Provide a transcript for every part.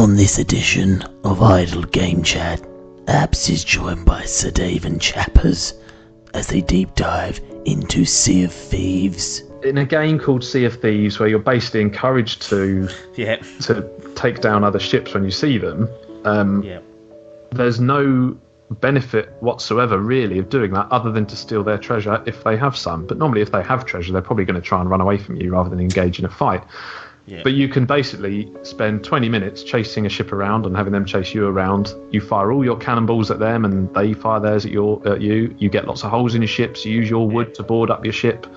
On this edition of Idle Game Chat, Abs is joined by Ser Dave and Chappers as they deep dive into Sea of Thieves. In a game called Sea of Thieves, where you're basically encouraged to take down other ships when you see them, there's no benefit whatsoever really of doing that other than to steal their treasure if they have some. But normally if they have treasure, they're probably going to try and run away from you rather than engage in a fight. But you can basically spend 20 minutes chasing a ship around and having them chase you around. You fire all your cannonballs at them and they fire theirs at you. You get lots of holes in your ships. You use your wood to board up your ship.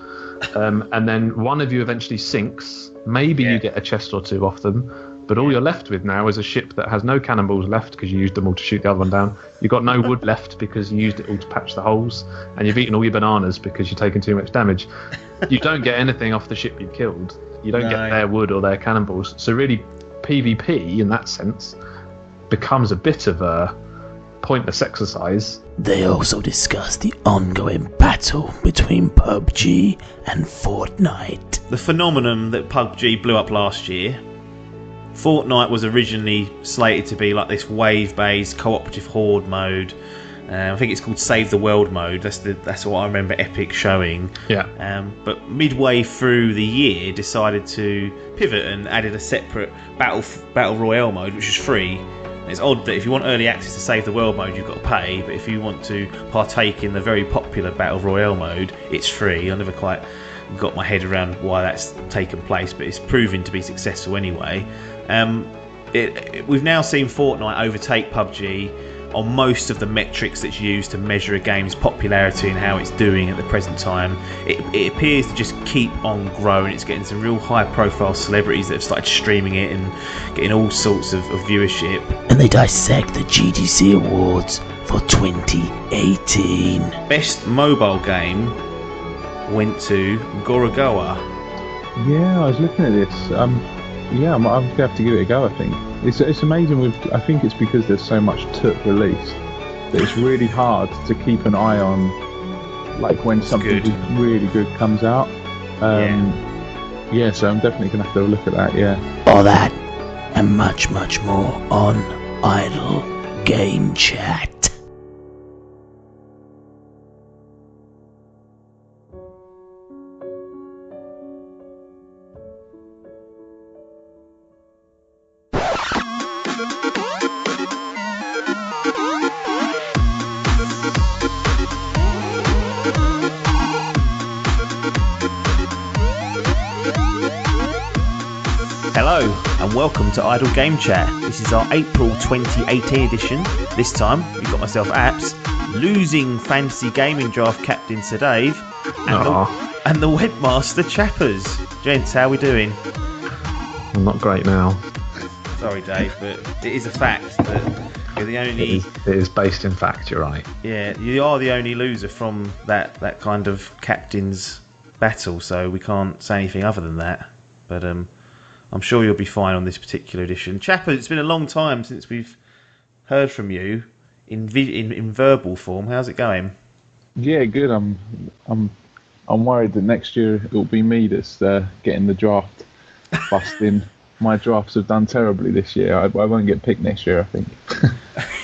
And then one of you eventually sinks. Maybe you get a chest or two off them. But all you're left with now is a ship that has no cannonballs left because you used them all to shoot the other one down. You've got no wood left because you used it all to patch the holes. And you've eaten all your bananas because you've taken too much damage. You don't get anything off the ship you've killed. You don't get their wood or their cannonballs. So really, PvP, in that sense, becomes a bit of a pointless exercise. They also discuss the ongoing battle between PUBG and Fortnite. The phenomenon that PUBG blew up last year. Fortnite was originally slated to be like this wave-based cooperative horde mode. I think it's called Save the World mode. That's what I remember Epic showing. But midway through the year, decided to pivot and added a separate Battle Royale mode, which is free. And it's odd that if you want early access to Save the World mode, you've got to pay. But if you want to partake in the very popular Battle Royale mode, it's free. I never quite got my head around why that's taken place, but it's proven to be successful anyway. We've now seen Fortnite overtake PUBG on most of the metrics that's used to measure a game's popularity and how it's doing at the present time. It appears to just keep on growing. It's getting some real high-profile celebrities that have started streaming it and getting all sorts of viewership. And they dissect the GDC Awards for 2018. Best mobile game went to Gorogoa. Yeah, I was looking at this. I'm going to have to give it a go, I think. It's amazing. I think it's because there's so much released that it's really hard to keep an eye on, like when something really good comes out. So I'm definitely going to have to look at that, All that and much, much more on Idle Game Chat. Hello and welcome to Idle Game Chat. This is our April 2018 edition. This time we've got myself Apps, losing fantasy gaming draft captain Ser Dave, and the webmaster Chappers. Gents, how are we doing? I'm not great now. Sorry Dave, but it is a fact that you're the only... It is based in fact, you're right. Yeah, you are the only loser from that kind of captain's battle, so we can't say anything other than that. But I'm sure you'll be fine on this particular edition. Chappers, it's been a long time since we've heard from you in verbal form. How's it going? Yeah, good. I'm worried that next year it'll be me that's getting the draft busting. My drafts have done terribly this year. I won't get picked next year, I think.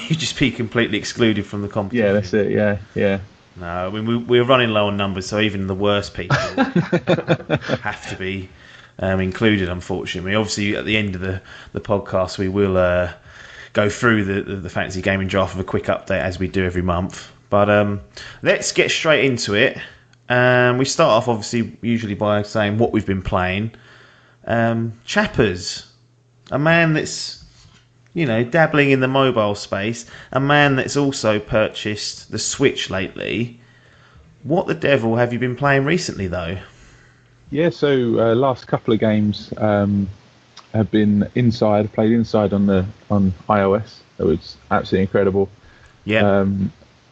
You just be completely excluded from the competition. Yeah, that's it. Yeah. No, I mean we're running low on numbers, so even the worst people have to be included, unfortunately. Obviously, at the end of the podcast, we will go through the fantasy gaming draft with a quick update as we do every month. But let's get straight into it. We start off, obviously, usually by saying what we've been playing. Chappers, a man that's dabbling in the mobile space, a man that's also purchased the Switch lately. What the devil have you been playing recently, though? Yeah, so last couple of games have been inside. Played inside on iOS. It was absolutely incredible. Yeah.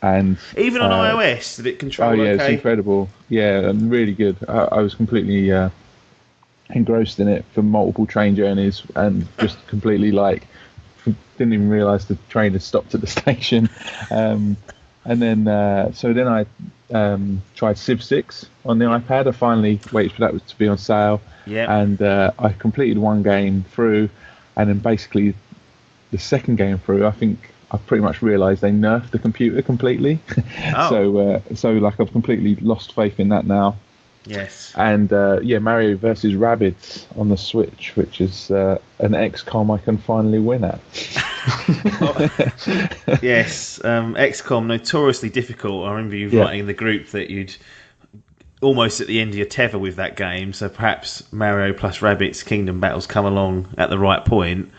And even on iOS, did it control? Oh yeah, it's incredible. Yeah, and really good. I was completely engrossed in it for multiple train journeys, and just completely didn't even realise the train had stopped at the station. And then I tried Civ 6 on the iPad. I finally waited for that to be on sale. Yeah. And I completed one game through, and then basically the second game through, I think I pretty much realised they nerfed the computer completely. Oh. So like I've completely lost faith in that now. Yes. And Mario versus Rabbids on the Switch, which is an XCOM I can finally win at. Yes, XCOM, notoriously difficult. I remember you writing in the group that you'd almost at the end of your tether with that game, so perhaps Mario plus Rabbids Kingdom Battles come along at the right point.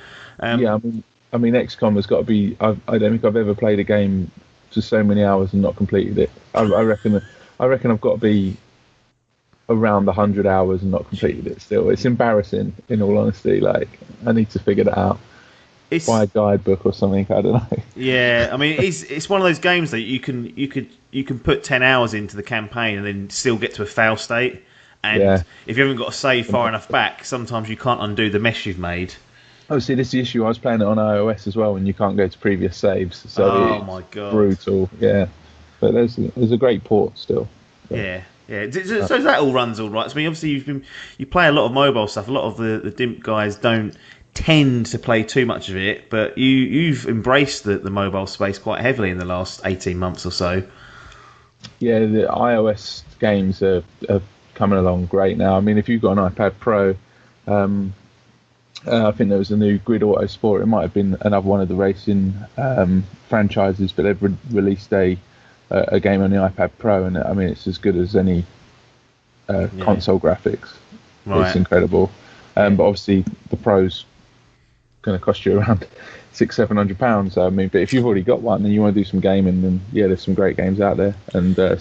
I mean XCOM has got to be... I don't think I've ever played a game for so many hours and not completed it. I reckon I've got to be around 100 hours and not completed it still. It's embarrassing, in all honesty. Like, I need to figure that out. Buy a guidebook or something. I don't know. Yeah, I mean, it's one of those games that you can put 10 hours into the campaign and then still get to a fail state. And if you haven't got a save far enough back, sometimes you can't undo the mess you've made. Oh, see, this is the issue. I was playing it on iOS as well, and you can't go to previous saves. So my god, brutal. Yeah, but there's a great port still. So. Yeah. So that all runs all right. I mean, obviously you play a lot of mobile stuff. A lot of the Dimp guys don't tend to play too much of it, but you've embraced the mobile space quite heavily in the last 18 months or so. Yeah, the iOS games are coming along great now. I mean, if you've got an iPad Pro, I think there was a new Grid Auto Sport. It might have been another one of the racing franchises, but they've released a game on the iPad Pro, and I mean, it's as good as any console graphics. Right. It's incredible. But obviously, the Pro's going to cost you around £600-700. I mean, but if you've already got one and you want to do some gaming, then there's some great games out there. And a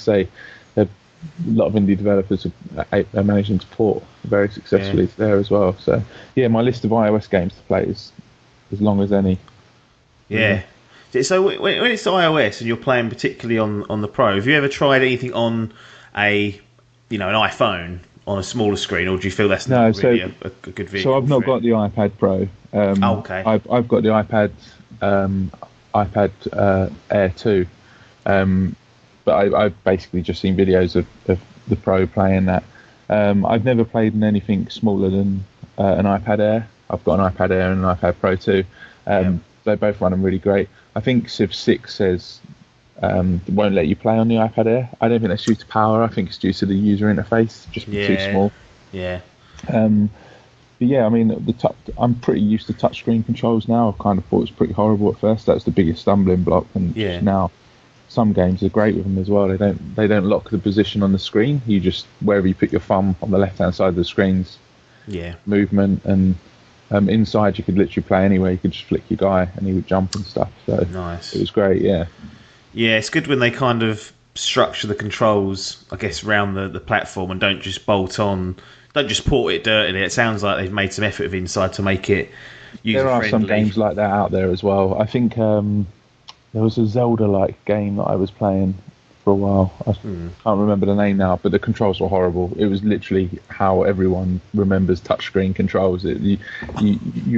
lot of indie developers are managing to port very successfully there as well. So my list of iOS games to play is as long as any. Yeah. So when it's iOS and you're playing particularly on the Pro, have you ever tried anything on an iPhone on a smaller screen, or do you feel that's not really a good video? So I've not got the iPad Pro. Okay. I've got the iPad Air 2, but I've basically just seen videos of the Pro playing that. I've never played in anything smaller than an iPad Air. I've got an iPad Air and an iPad Pro 2. They both run them really great. I think Civ 6 says it won't let you play on the iPad Air. I don't think that's due to power. I think it's due to the user interface, just too small. Yeah. But I mean, I'm pretty used to touchscreen controls now. I kind of thought it was pretty horrible at first. That's the biggest stumbling block. And now, some games are great with them as well. They don't lock the position on the screen. You just, wherever you put your thumb on the left hand side of the screen's movement, and inside you could literally play anywhere. You could just flick your guy and he would jump and stuff. So nice. It was great. Yeah, it's good when they kind of structure the controls, I guess, around the platform and don't just bolt on. Don't just port it dirtily. It sounds like they've made some effort of inside to make it user-friendly. There are some games like that out there as well. I think there was a Zelda-like game that I was playing for a while. I can't remember the name now, but the controls were horrible. It was literally how everyone remembers touchscreen controls. You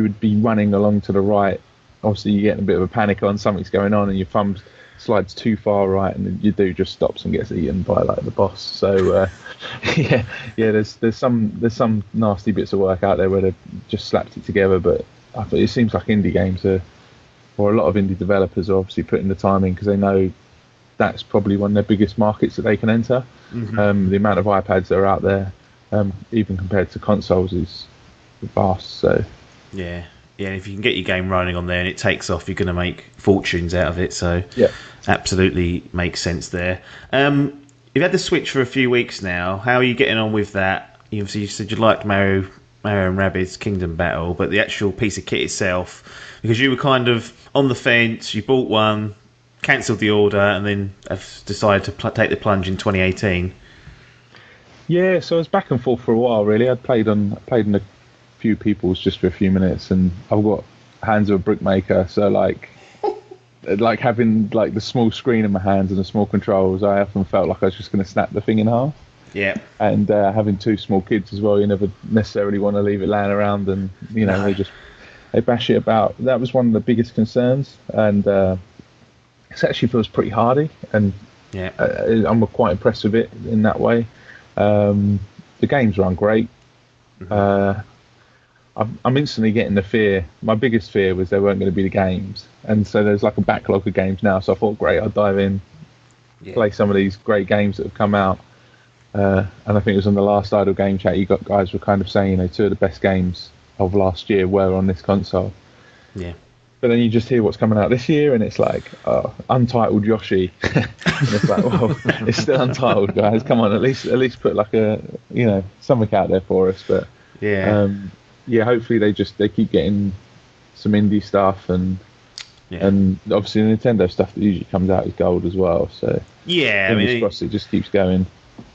would be running along to the right. Obviously, you're getting a bit of a panic on something's going on, and your thumb slides too far right, and your dude just stops and gets eaten by like the boss. So there's some nasty bits of work out there where they've just slapped it together. But it seems like indie games or a lot of indie developers are obviously putting the time in because they know that's probably one of their biggest markets that they can enter. The amount of iPads that are out there, even compared to consoles, is vast. So yeah, and if you can get your game running on there and it takes off, you're going to make fortunes out of it. So absolutely makes sense there. You've had the Switch for a few weeks now. How are you getting on with that? You said you liked Mario and Rabbids Kingdom Battle, but the actual piece of kit itself, because you were kind of on the fence, you bought one, cancelled the order, and then have decided to take the plunge in 2018. Yeah, so I was back and forth for a while, really. I'd played in a few people's just for a few minutes, and I've got hands of a brickmaker, so like having like the small screen in my hands and the small controls, I often felt like I was just going to snap the thing in half. Yeah. And having two small kids as well, you never necessarily want to leave it laying around, and they bash it about. That was one of the biggest concerns, and it actually feels pretty hardy, and I'm quite impressed with it in that way. The games run great. I'm instantly getting the fear. My biggest fear was there weren't going to be the games, and so there's like a backlog of games now. So I thought, great, I'll dive in, play some of these great games that have come out. And I think it was on the last Idle Game Chat, you got guys were kind of saying, two of the best games of last year were on this console. Yeah. But then you just hear what's coming out this year, and it's like, Untitled Yoshi. And it's like, well, it's still Untitled, guys. Come on, at least put like a, something out there for us. But hopefully they keep getting some indie stuff, and obviously the Nintendo stuff that usually comes out is gold as well. So crossed, it just keeps going.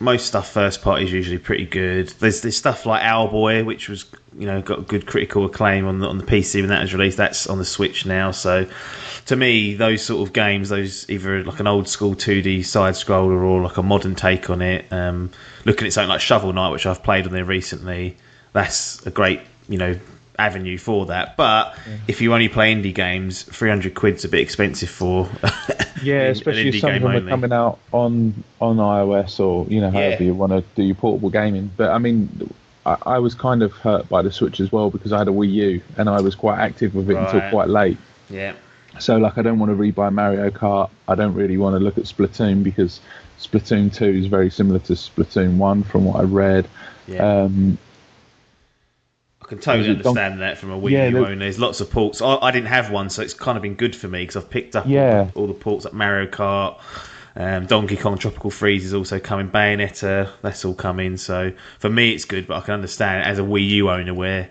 Most stuff first party is usually pretty good. There's stuff like Owlboy, which was got good critical acclaim on the PC when that was released. That's on the Switch now. So to me, those sort of games, those either like an old school 2D side scroller or like a modern take on it. Looking at something like Shovel Knight, which I've played on there recently, that's a great avenue for that. But if you only play indie games, 300 quid's a bit expensive for especially if some of them are coming out on iOS or however you want to do your portable gaming. But I mean, I was kind of hurt by the Switch as well because I had a Wii U and I was quite active with it until quite late. So like, I don't want to rebuy Mario Kart. I don't really want to look at Splatoon because Splatoon 2 is very similar to Splatoon 1 from what I read. I can totally understand that from a Wii U owner. There's lots of ports. I didn't have one, so it's kind of been good for me because I've picked up all the ports like Mario Kart, Donkey Kong Tropical Freeze is also coming, Bayonetta, that's all coming. So for me, it's good, but I can understand it as a Wii U owner where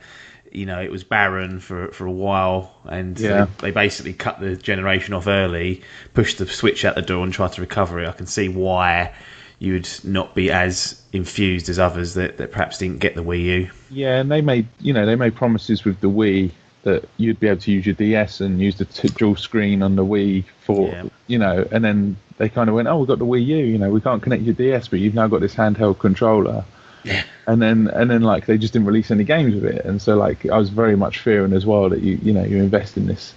it was barren for a while, and they basically cut the generation off early, pushed the Switch out the door, and tried to recover it. I can see why you would not be as infused as others that perhaps didn't get the Wii U. Yeah, and they made promises with the Wii that you'd be able to use your DS and use the dual screen on the Wii for and then they kind of went, oh, we've got the Wii U, we can't connect your DS, but you've now got this handheld controller. Yeah. And then like they just didn't release any games with it, and so like I was very much fearing as well that you invest in this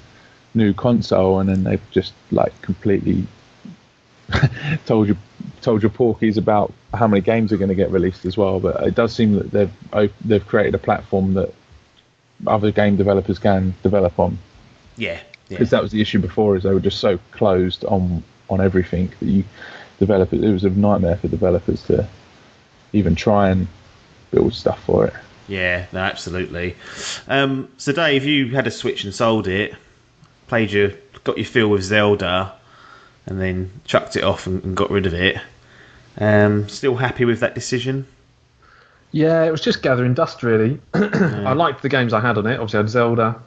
new console and then they've just like completely told your porkies about how many games are going to get released as well. But it does seem that they've created a platform that other game developers can develop on. Because that was the issue before, is they were just so closed on everything that it was a nightmare for developers to even try and build stuff for it. Yeah, no, absolutely. So Dave, you had a Switch and sold it, got your fill with Zelda, and then chucked it off and got rid of it. Still happy with that decision? Yeah, it was just gathering dust, really. I liked the games I had on it. Obviously, I had Zelda.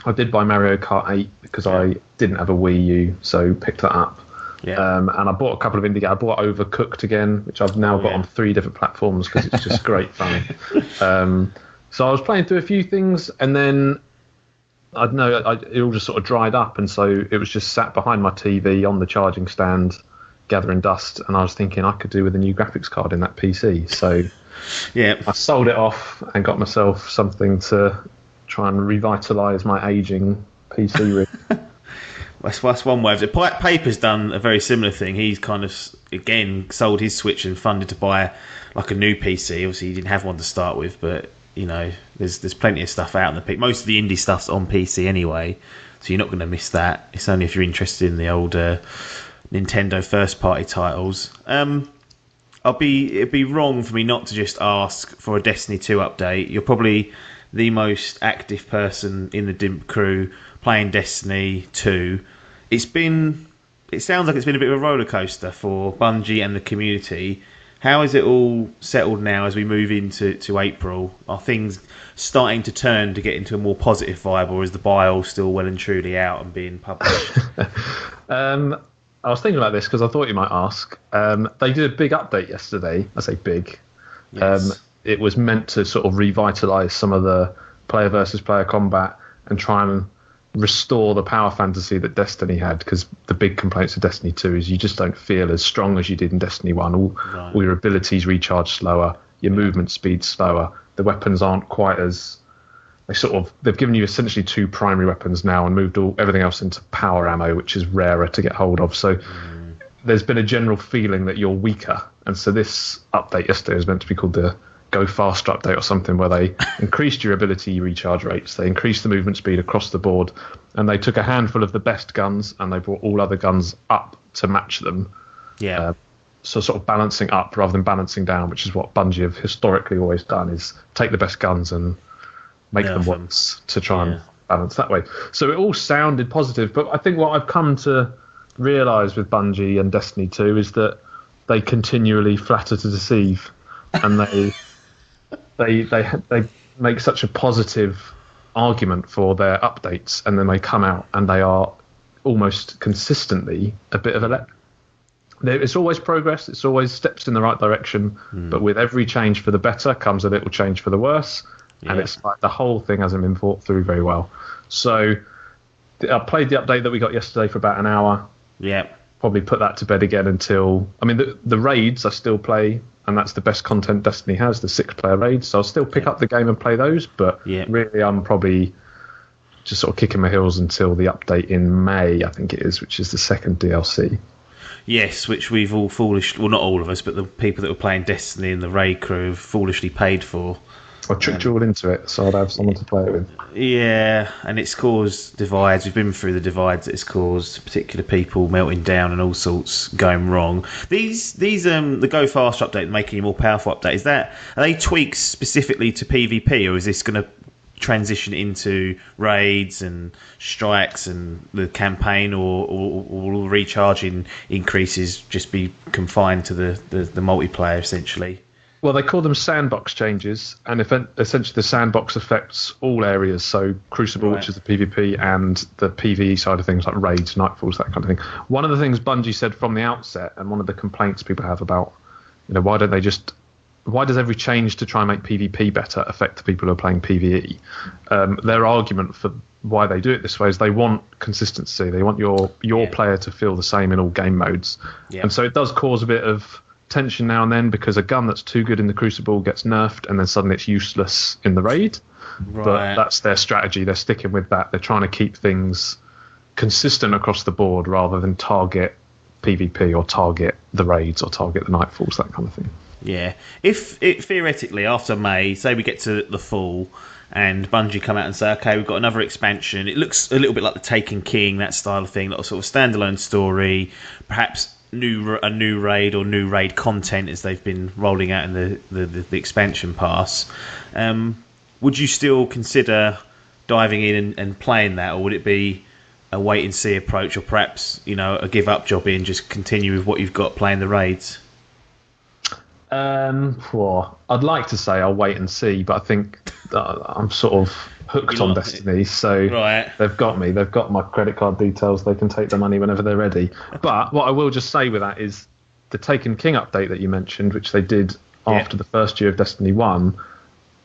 I did buy Mario Kart 8 because I didn't have a Wii U, so picked that up. And I bought a couple of indie games. I bought Overcooked again, which I've now got on 3 different platforms because it's just great fun. So I was playing through a few things, and then I don't know, it all just sort of dried up, and so it was just sat behind my TV on the charging stand, gathering dust. And I was thinking I could do with a new graphics card in that PC. So I sold it off and got myself something to try and revitalise my ageing PC rig. That's one way of it. Paper's done a very similar thing. He's kind of, again, sold his Switch and funded to buy like a new PC. Obviously, he didn't have one to start with, but there's plenty of stuff out on the PC. Most of the indie stuff's on PC anyway, so you're not going to miss that. It's only if you're interested in the old Nintendo first-party titles. It'd be wrong for me not to just ask for a Destiny 2 update. You're probably the most active person in the Dimp crew playing Destiny 2. It sounds like it's been a bit of a roller coaster for Bungie and the community. How is it all settled now as we move into April? Are things starting to turn to get into a more positive vibe, or is the bile still well and truly out and being published? I was thinking about this because I thought you might ask. They did a big update yesterday. I say big. Yes. It was meant to sort of revitalise some of the player versus player combat and try and restore the power fantasy that Destiny had, because the big complaints of Destiny 2 is you just don't feel as strong as you did in Destiny 1. All your abilities recharge slower, your movement speed slower, the weapons aren't quite as... They've given you essentially 2 primary weapons now and moved everything else into power ammo, which is rarer to get hold of. So there's been a general feeling that you're weaker. And so this update yesterday was meant to be called the go faster update or something where they increased durability, recharge rates, they increased the movement speed across the board, and they took a handful of the best guns and they brought all other guns up to match them. Yeah. So sort of balancing up rather than balancing down, which is what Bungie have historically always done, is take the best guns and make them worse to try and balance that way. So it all sounded positive, but I think what I've come to realise with Bungie and Destiny 2 is that they continually flatter to deceive, and they make such a positive argument for their updates, and then they come out and they are almost consistently a bit of a it's always progress, it's always steps in the right direction, but with every change for the better comes a little change for the worse, and it's like the whole thing hasn't been thought through very well. So I played the update that we got yesterday for about an hour. Yeah. Probably put that to bed again until... I mean, the raids I still play, and that's the best content Destiny has, the 6-player raids, so I'll still pick up the game and play those, but really I'm probably just sort of kicking my heels until the update in May, I think it is, which is the second DLC. Yes, which we've all well, not all of us, but the people that were playing Destiny and the raid crew have foolishly paid for. I tricked you all into it, so I'd have someone to play it with. Yeah, and it's caused divides. We've been through the divides that it's caused, particular people melting down and all sorts going wrong. These the Go Faster update, making you more powerful update, are they tweaks specifically to PvP, or is this going to transition into raids and strikes and the campaign, or will recharging increases just be confined to the multiplayer essentially? Well, they call them sandbox changes, and essentially the sandbox affects all areas, so Crucible, which is the PvP, and the PvE side of things like raids, nightfalls, that kind of thing. One of the things Bungie said from the outset, and one of the complaints people have about, why does every change to try and make PvP better affect the people who are playing PvE? Their argument for why they do it this way is they want consistency. They want your player to feel the same in all game modes. Yeah. And so it does cause a bit of tension now and then, because a gun that's too good in the Crucible gets nerfed and then suddenly it's useless in the raid. Right. But that's their strategy. They're sticking with that. They're trying to keep things consistent across the board rather than target PvP or target the raids or target the nightfalls, that kind of thing. Yeah. If it theoretically after May, say we get to the fall and Bungie come out and say, okay, we've got another expansion. It looks a little bit like the Taken King, that style of thing, like a sort of standalone story, perhaps a new raid or new raid content as they've been rolling out in the expansion pass. Would you still consider diving in and playing that, or would it be a wait and see approach, or perhaps a give up job and just continue with what you've got playing the raids? Well, I'd like to say I'll wait and see, but I think I'm sort of hooked on Destiny, so they've got me. They've got my credit card details. They can take the money whenever they're ready. But what I will just say with that is the Taken King update that you mentioned, which they did after the first year of Destiny 1,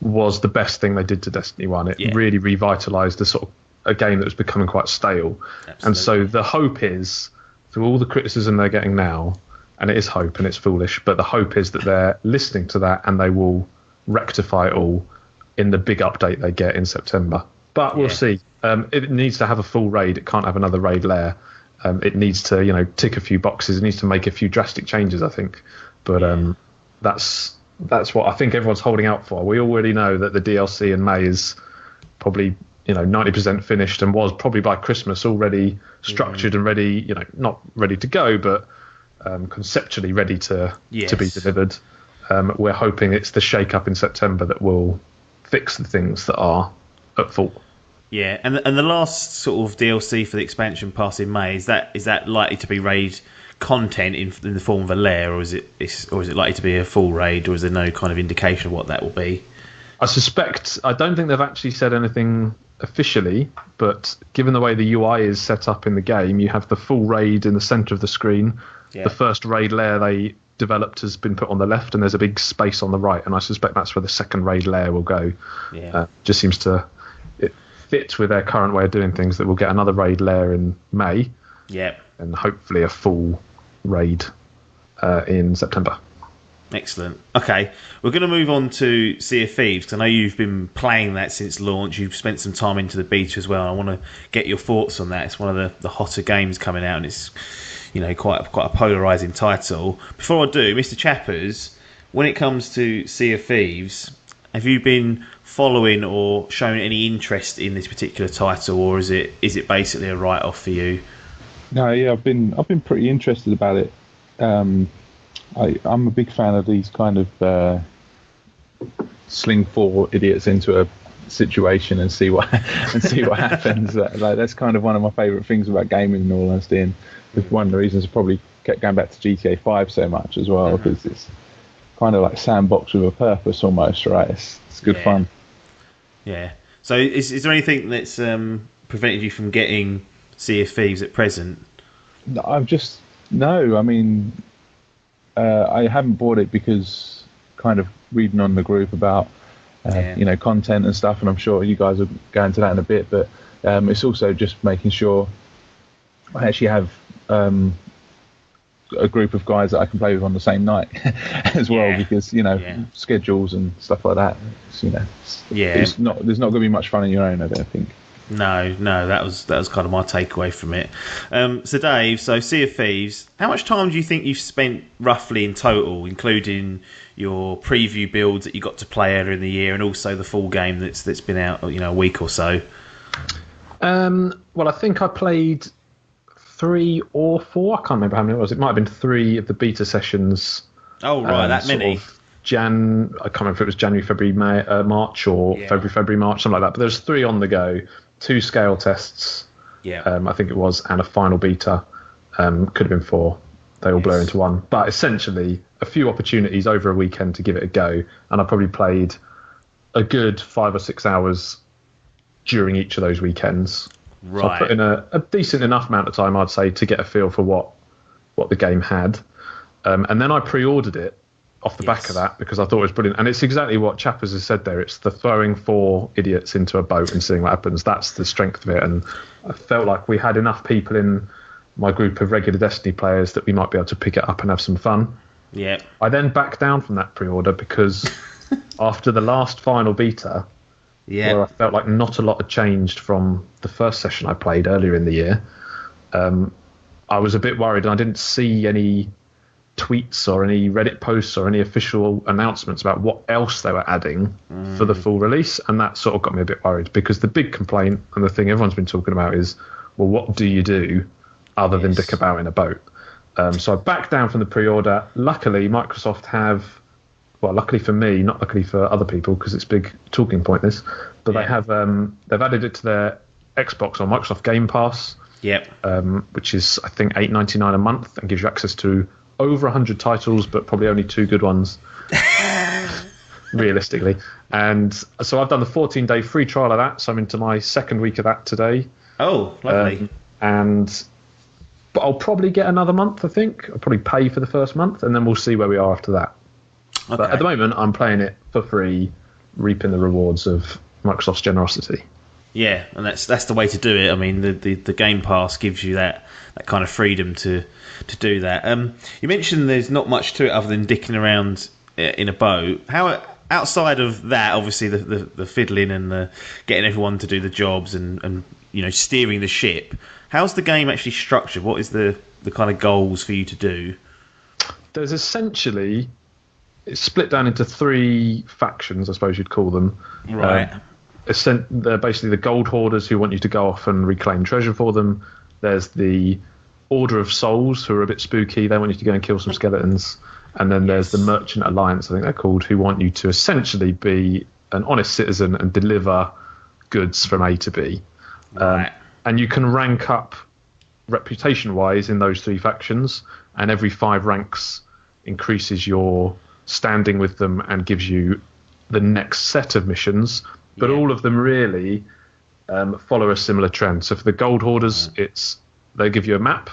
was the best thing they did to Destiny 1. It really revitalised a game that was becoming quite stale. Absolutely. And so the hope is, through all the criticism they're getting now, and it is hope and it's foolish, but the hope is that they're listening to that and they will rectify it all in the big update they get in September. But we'll see. It needs to have a full raid. It can't have another raid layer. It needs to, tick a few boxes. It needs to make a few drastic changes, I think. But that's what I think everyone's holding out for. We already know that the DLC in May is probably 90% finished and was probably by Christmas already structured and ready. Not ready to go, but conceptually ready to be delivered. We're hoping it's the shake-up in September that will fix the things that are at fault. Yeah, and the last sort of DLC for the expansion pass in May, is that likely to be raid content in the form of a lair, or is it likely to be a full raid, or is there no kind of indication of what that will be? I don't think they've actually said anything officially, but given the way the UI is set up in the game, you have the full raid in the centre of the screen. Yeah. The first raid layer they developed has been put on the left, and there's a big space on the right, and I suspect that's where the second raid layer will go. Just seems to fit with their current way of doing things, that we'll get another raid layer in May, and hopefully a full raid in September. Excellent. Okay, we're going to move on to Sea of Thieves, because I know you've been playing that since launch. You've spent some time into the beta as well. I want to get your thoughts on that. It's one of the hotter games coming out, and it's quite a polarising title. Before I do, Mr. Chappers, when it comes to Sea of Thieves, have you been following or showing any interest in this particular title, or is it basically a write-off for you? No, yeah, I've been pretty interested about it. I'm a big fan of these kind of sling four idiots into a situation and see what happens. That's kind of one of my favourite things about gaming, in all honesty, and one of the reasons I probably kept going back to GTA 5 so much as well, because it's kind of like sandbox with a purpose almost, right? It's good fun. Yeah. So is there anything that's prevented you from getting Sea of Thieves at present? I mean, I haven't bought it because kind of reading on the group about content and stuff, and I'm sure you guys will go into that in a bit, but it's also just making sure I actually have a group of guys that I can play with on the same night as well, because schedules and stuff like that. There's not going to be much fun on your own, I don't think. No, that was kind of my takeaway from it. So Dave, Sea of Thieves, how much time do you think you've spent roughly in total, including your preview builds that you got to play earlier in the year, and also the full game that's been out, a week or so? Well, I think I played 3 or 4. I can't remember how many it was. It might have been 3 of the beta sessions. Oh, right, that many. I can't remember if it was January, February, March, or February, March, something like that. But there's 3 on the go, 2 scale tests. I think it was, and a final beta. Could have been 4. They all blur into one. But essentially, a few opportunities over a weekend to give it a go, and I probably played a good 5 or 6 hours during each of those weekends. Right. So I put in a decent enough amount of time, I'd say, to get a feel for what the game had. And then I pre-ordered it off the back of that, because I thought it was brilliant. And it's exactly what Chappers has said there. It's the throwing 4 idiots into a boat and seeing what happens. That's the strength of it. And I felt like we had enough people in my group of regular Destiny players that we might be able to pick it up and have some fun. Yeah. I then backed down from that pre-order because after the last final beta, where I felt like not a lot had changed from the first session I played earlier in the year, I was a bit worried, and I didn't see any tweets or any Reddit posts or any official announcements about what else they were adding for the full release, and that sort of got me a bit worried, because the big complaint and the thing everyone's been talking about is, well, what do you do other than dick about in a boat? So I backed down from the pre-order. Luckily, Microsoft have, well, luckily for me, not luckily for other people, because it's a big talking point this, but they have they've added it to their Xbox or Microsoft Game Pass, which is, I think, $8.99 a month, and gives you access to over 100 titles, but probably only 2 good ones, realistically. And so I've done the 14-day free trial of that, so I'm into my 2nd week of that today. Oh, lovely. But I'll probably get another month, I think. I'll probably pay for the first month, and then we'll see where we are after that. Okay. But at the moment, I'm playing it for free, reaping the rewards of Microsoft's generosity. Yeah, and that's the way to do it. I mean, the Game Pass gives you that kind of freedom to do that. You mentioned there's not much to it other than dicking around in a boat. How, outside of that, obviously the fiddling and the getting everyone to do the jobs and steering the ship, how's the game actually structured? What is the kind of goals for you to do? There's essentially, it's split down into 3 factions, I suppose you'd call them. Right. They're basically the gold hoarders who want you to go off and reclaim treasure for them. There's the Order of Souls, who are a bit spooky. They want you to go and kill some skeletons. And then there's the Merchant Alliance, I think they're called, who want you to essentially be an honest citizen and deliver goods from A to B. Right. And you can rank up reputation-wise in those 3 factions, and every 5 ranks increases your standing with them and gives you the next set of missions. But all of them really follow a similar trend. So for the gold hoarders, they give you a map.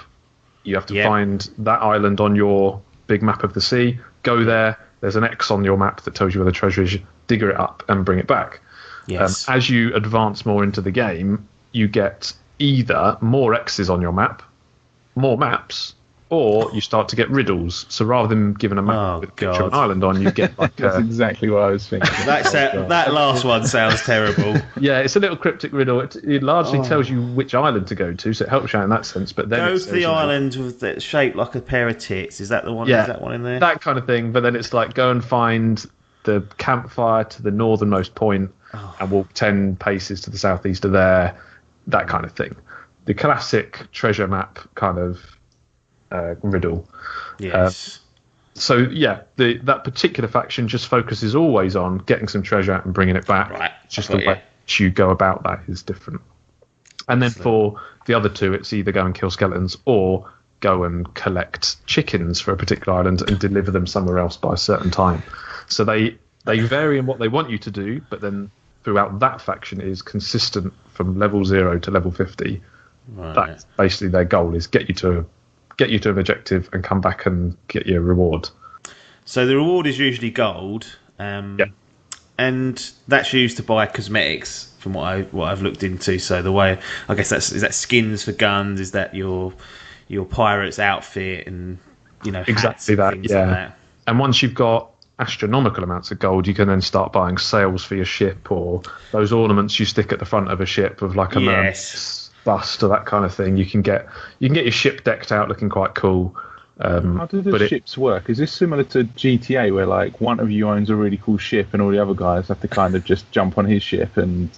You have to find that island on your big map of the sea. Go there. There's an X on your map that tells you where the treasure is. Digger it up and bring it back. Yes. As you advance more into the game, you get either more X's on your map, more maps, Or you start to get riddles. So rather than giving a map with a picture of an island on, you get like That's exactly what I was thinking. That last one sounds terrible. Yeah, it's a little cryptic riddle. It largely tells you which island to go to, so it helps you out in that sense. But then go to the island with that shaped like a pair of tits. Is that the one? Yeah, is that one in there? That kind of thing. But then it's like go and find the campfire to the northernmost point and walk 10 paces to the southeast of there. That kind of thing. The classic treasure map kind of riddle. Yes. So yeah, that particular faction just focuses always on getting some treasure and bringing it back. Right. Just the way you go about that is different. And then for the other two, it's either go and kill skeletons or go and collect chickens for a particular island and deliver them somewhere else by a certain time. So they vary in what they want you to do, but then throughout that faction is consistent from level 0 to level 50. Right. That's basically their goal, is get you to an objective and come back and get your reward. So the reward is usually gold, and that's used to buy cosmetics. From what I've looked into, so the way I guess is that skins for guns, is that your pirate's outfit, and exactly that. Like that. And once you've got astronomical amounts of gold, you can then start buying sails for your ship, or those ornaments you stick at the front of a ship of like a mermaid's bust or that kind of thing. You can get your ship decked out looking quite cool. How do the ships work? Is this similar to GTA, where like one of you owns a really cool ship and all the other guys have to kind of just jump on his ship? And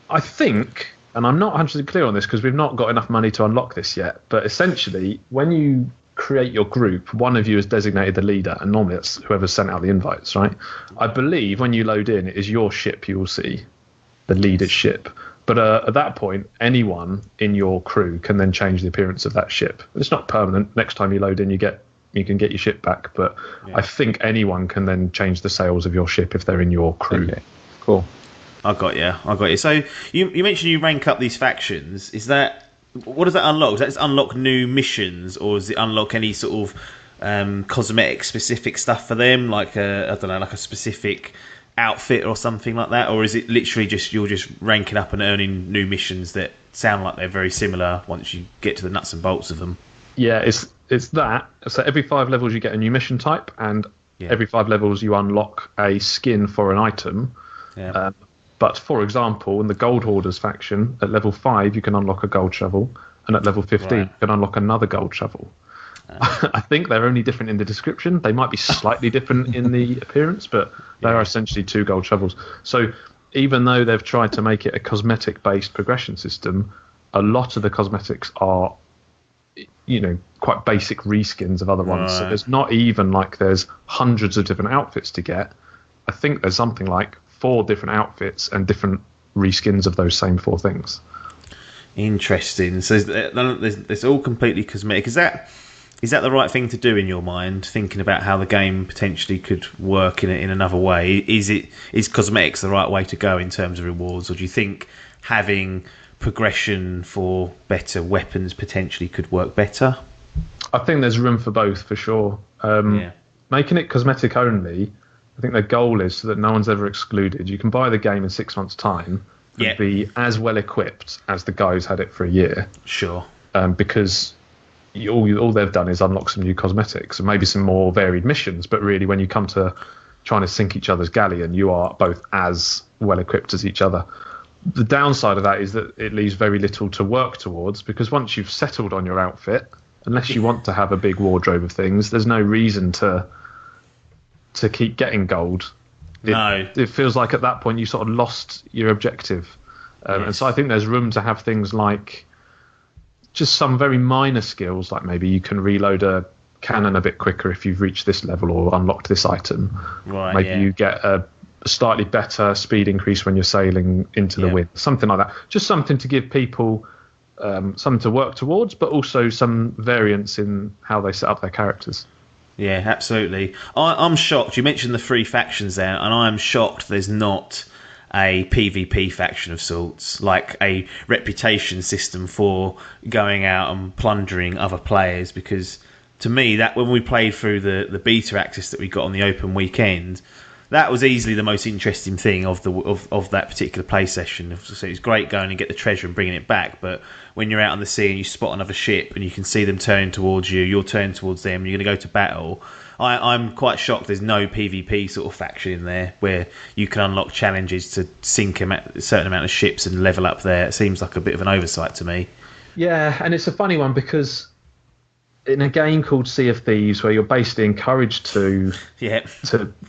I think, and I'm not 100% clear on this because we've not got enough money to unlock this yet, but essentially when you create your group, one of you is designated the leader, and normally it's whoever's sent out the invites, right? I believe when you load in, it is your ship you will see, the leader's ship. But at that point, anyone in your crew can then change the appearance of that ship. It's not permanent. Next time you load in, you can get your ship back. But I think anyone can then change the sails of your ship if they're in your crew. Okay, cool. I got you. So you mentioned you rank up these factions. What does that unlock? Does that unlock new missions, or does it unlock any sort of cosmetic specific stuff for them, like a specific outfit or something like that, or is it literally just you're just ranking up and earning new missions that sound like they're very similar once you get to the nuts and bolts of them? Yeah, it's that. So every 5 levels you get a new mission type, and every 5 levels you unlock a skin for an item. Yeah. But for example, in the Gold Hoarders faction, at level 5 you can unlock a gold shovel, and at level 15 you can unlock another gold shovel. I think they're only different in the description. They might be slightly different in the appearance, but they are essentially 2 gold shovels. So even though they've tried to make it a cosmetic-based progression system, a lot of the cosmetics are, quite basic reskins of other ones. So there's not even like there's hundreds of different outfits to get. I think there's something like 4 different outfits and different reskins of those same 4 things. Interesting. So it's all completely cosmetic. Is that the right thing to do in your mind, thinking about how the game potentially could work in another way? Is cosmetics the right way to go in terms of rewards, or do you think having progression for better weapons potentially could work better? I think there's room for both, for sure. Making it cosmetic only, I think the goal is so that no one's ever excluded. You can buy the game in 6 months' time and be as well equipped as the guy who's had it for a year. Sure. Because all they've done is unlock some new cosmetics and maybe some more varied missions, but really when you come to trying to sink each other's galleon, you are both as well equipped as each other. The downside of that is that it leaves very little to work towards, because once you've settled on your outfit, unless you want to have a big wardrobe of things, there's no reason to keep getting gold. It feels like at that point you sort of lost your objective. And so I think there's room to have things like just some very minor skills, like maybe you can reload a cannon a bit quicker if you've reached this level or unlocked this item. Maybe you get a slightly better speed increase when you're sailing into the wind, something like that. Just something to give people something to work towards, but also some variance in how they set up their characters. Yeah, absolutely. I'm shocked. You mentioned the 3 factions there, and I'm shocked there's not a PvP faction of sorts, like a reputation system for going out and plundering other players, because to me, that when we played through the beta access that we got on the open weekend, that was easily the most interesting thing of that particular play session. So it was great going and get the treasure and bringing it back, but when you're out on the sea and you spot another ship and you can see them turning towards you, you're turning towards them, and you're going to go to battle. I'm quite shocked there's no PvP sort of faction in there where you can unlock challenges to sink a certain amount of ships and level up there. It seems like a bit of an oversight to me. Yeah, and it's a funny one because in a game called Sea of Thieves, where you're basically encouraged to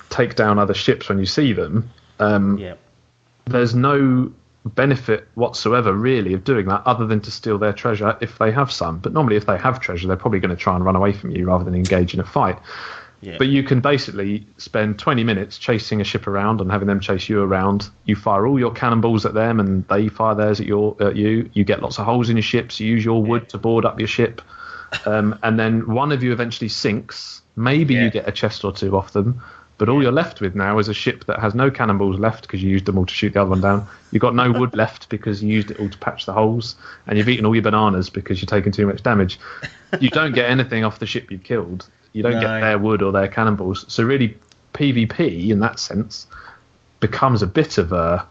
take down other ships when you see them, there's no benefit whatsoever really of doing that other than to steal their treasure if they have some. But normally if they have treasure, they're probably going to try and run away from you rather than engage in a fight. Yeah. But you can basically spend 20 minutes chasing a ship around and having them chase you around. You fire all your cannonballs at them and they fire theirs at you. You get lots of holes in your ships. You use your wood to board up your ship. And then one of you eventually sinks. Maybe you get a chest or two off them. But all you're left with now is a ship that has no cannonballs left because you used them all to shoot the other one down. You've got no wood left because you used it all to patch the holes. And you've eaten all your bananas because you're taking too much damage. You don't get anything off the ship you've killed. You don't get their wood or their cannonballs. So really, PvP, in that sense, becomes a bit of a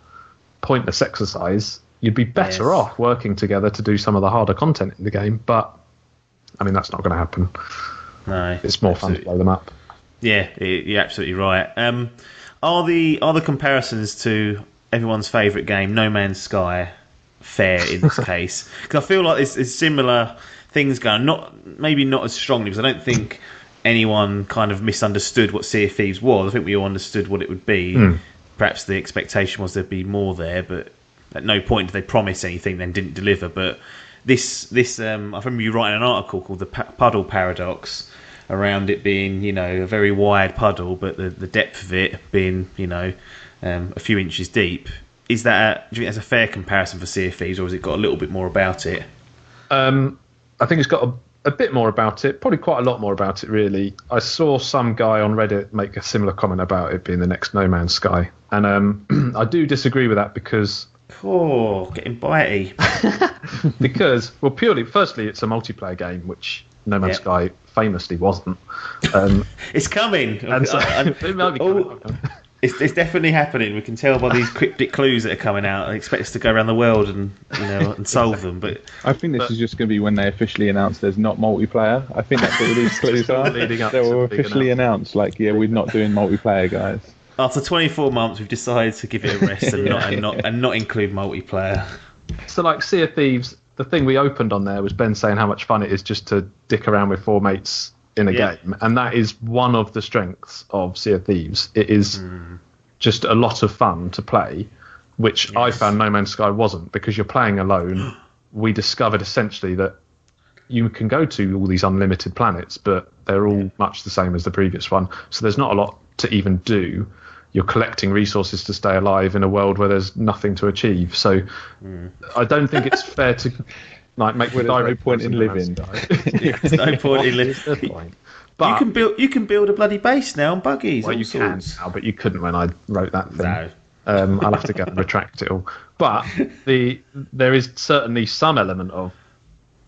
pointless exercise. You'd be better off working together to do some of the harder content in the game. But, I mean, that's not going to happen. No. It's more fun to blow them up. Yeah, you're absolutely right. Are the comparisons to everyone's favourite game, No Man's Sky, fair in this case? Because I feel like there's similar things going. Maybe not as strongly, because I don't think anyone kind of misunderstood what Sea of Thieves was. I think we all understood what it would be. Perhaps the expectation was there'd be more there, but at no point did they promise anything, then didn't deliver. But this I remember you writing an article called the Puddle Paradox, around it being, a very wide puddle, but the depth of it being, a few inches deep. Do you think that's a fair comparison for Sea of Thieves, or has it got a little bit more about it? I think it's got a bit more about it, probably quite a lot more about it, really. I saw some guy on Reddit make a similar comment about it being the next No Man's Sky, and I do disagree with that because... Oh, getting bitey. Because, well, firstly, it's a multiplayer game, which No Man's Sky famously wasn't. It's coming. And so, it might be coming. It's definitely happening. We can tell by these cryptic clues that are coming out. I expect us to go around the world and and solve them. But I think this is just going to be when they officially announce there's not multiplayer. I think that's what these clues are. They were officially announced, we're not doing multiplayer, guys. After 24 months, we've decided to give it a rest and not include multiplayer. So, like Sea of Thieves, the thing we opened on there was Ben saying how much fun it is just to dick around with four mates in a game, and that is one of the strengths of Sea of Thieves. It is just a lot of fun to play, which I found No Man's Sky wasn't, because you're playing alone. We discovered essentially that you can go to all these unlimited planets, but they're all much the same as the previous one, so there's not a lot to even do. You're collecting resources to stay alive in a world where there's nothing to achieve. So I don't think it's fair to make the direct point in living. There's no point in living. But you can build a bloody base now on buggies. Well, you can now, but you couldn't when I wrote that thing. No. I'll have to go and retract it all. But there is certainly some element of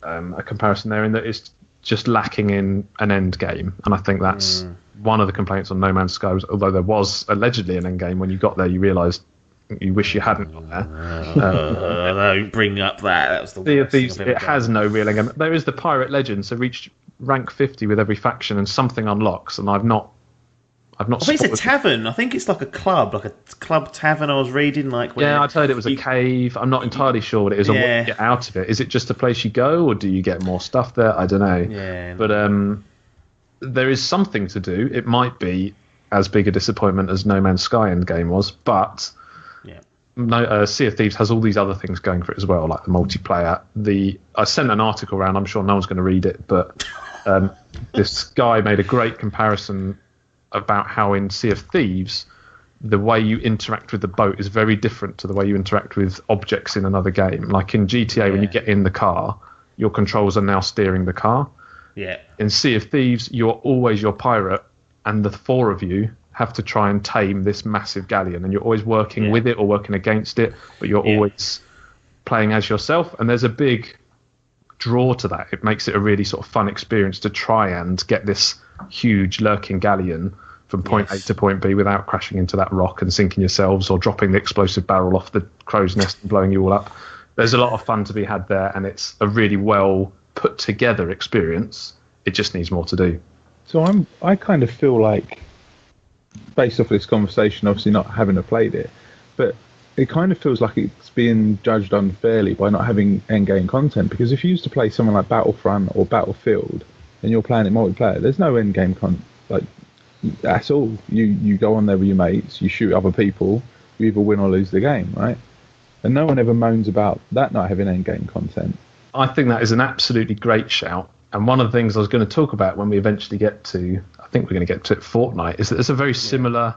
a comparison there in that it's just lacking in an end game, and I think that's one of the complaints on No Man's Sky. Although there was allegedly an end game, when you got there, you realised you wish you hadn't got there. Don't bring up that. That was the worst thing I've ever done. Has no real end game. There is the Pirate Legend, so reach rank 50 with every faction, and something unlocks. And I've not. I think it's a tavern. I think it's like a club tavern. I was reading I'd heard it was a cave. I'm not entirely sure what it is or what you get out of it. Is it just a place you go, or do you get more stuff there? I don't know. Yeah. But there is something to do. It might be as big a disappointment as No Man's Sky endgame was, but Sea of Thieves has all these other things going for it as well, like the multiplayer. I sent an article around. I'm sure no one's going to read it, but this guy made a great comparison about how in Sea of Thieves the way you interact with the boat is very different to the way you interact with objects in another game. Like in GTA, when you get in the car, your controls are now steering the car. Yeah. In Sea of Thieves, you're always your pirate, and the four of you have to try and tame this massive galleon, and you're always working with it or working against it, but you're always playing as yourself. And there's a big draw to that. It makes it a really sort of fun experience to try and get this huge lurking galleon from point A to point B without crashing into that rock and sinking yourselves, or dropping the explosive barrel off the crow's nest and blowing you all up. There's a lot of fun to be had there, and it's a really well put together experience. It just needs more to do. So I kind of feel like, based off of this conversation, obviously not having played it, but it kind of feels like it's being judged unfairly by not having end-game content. Because if you used to play something like Battlefront or Battlefield and you're playing it multiplayer, there's no end-game content. Like, that's all. You go on there with your mates, you shoot other people, you either win or lose the game, right? And no one ever moans about that not having end-game content. I think that is an absolutely great shout. And one of the things I was going to talk about when we eventually get to, I think we're going to get to it, Fortnite, is that there's a very similar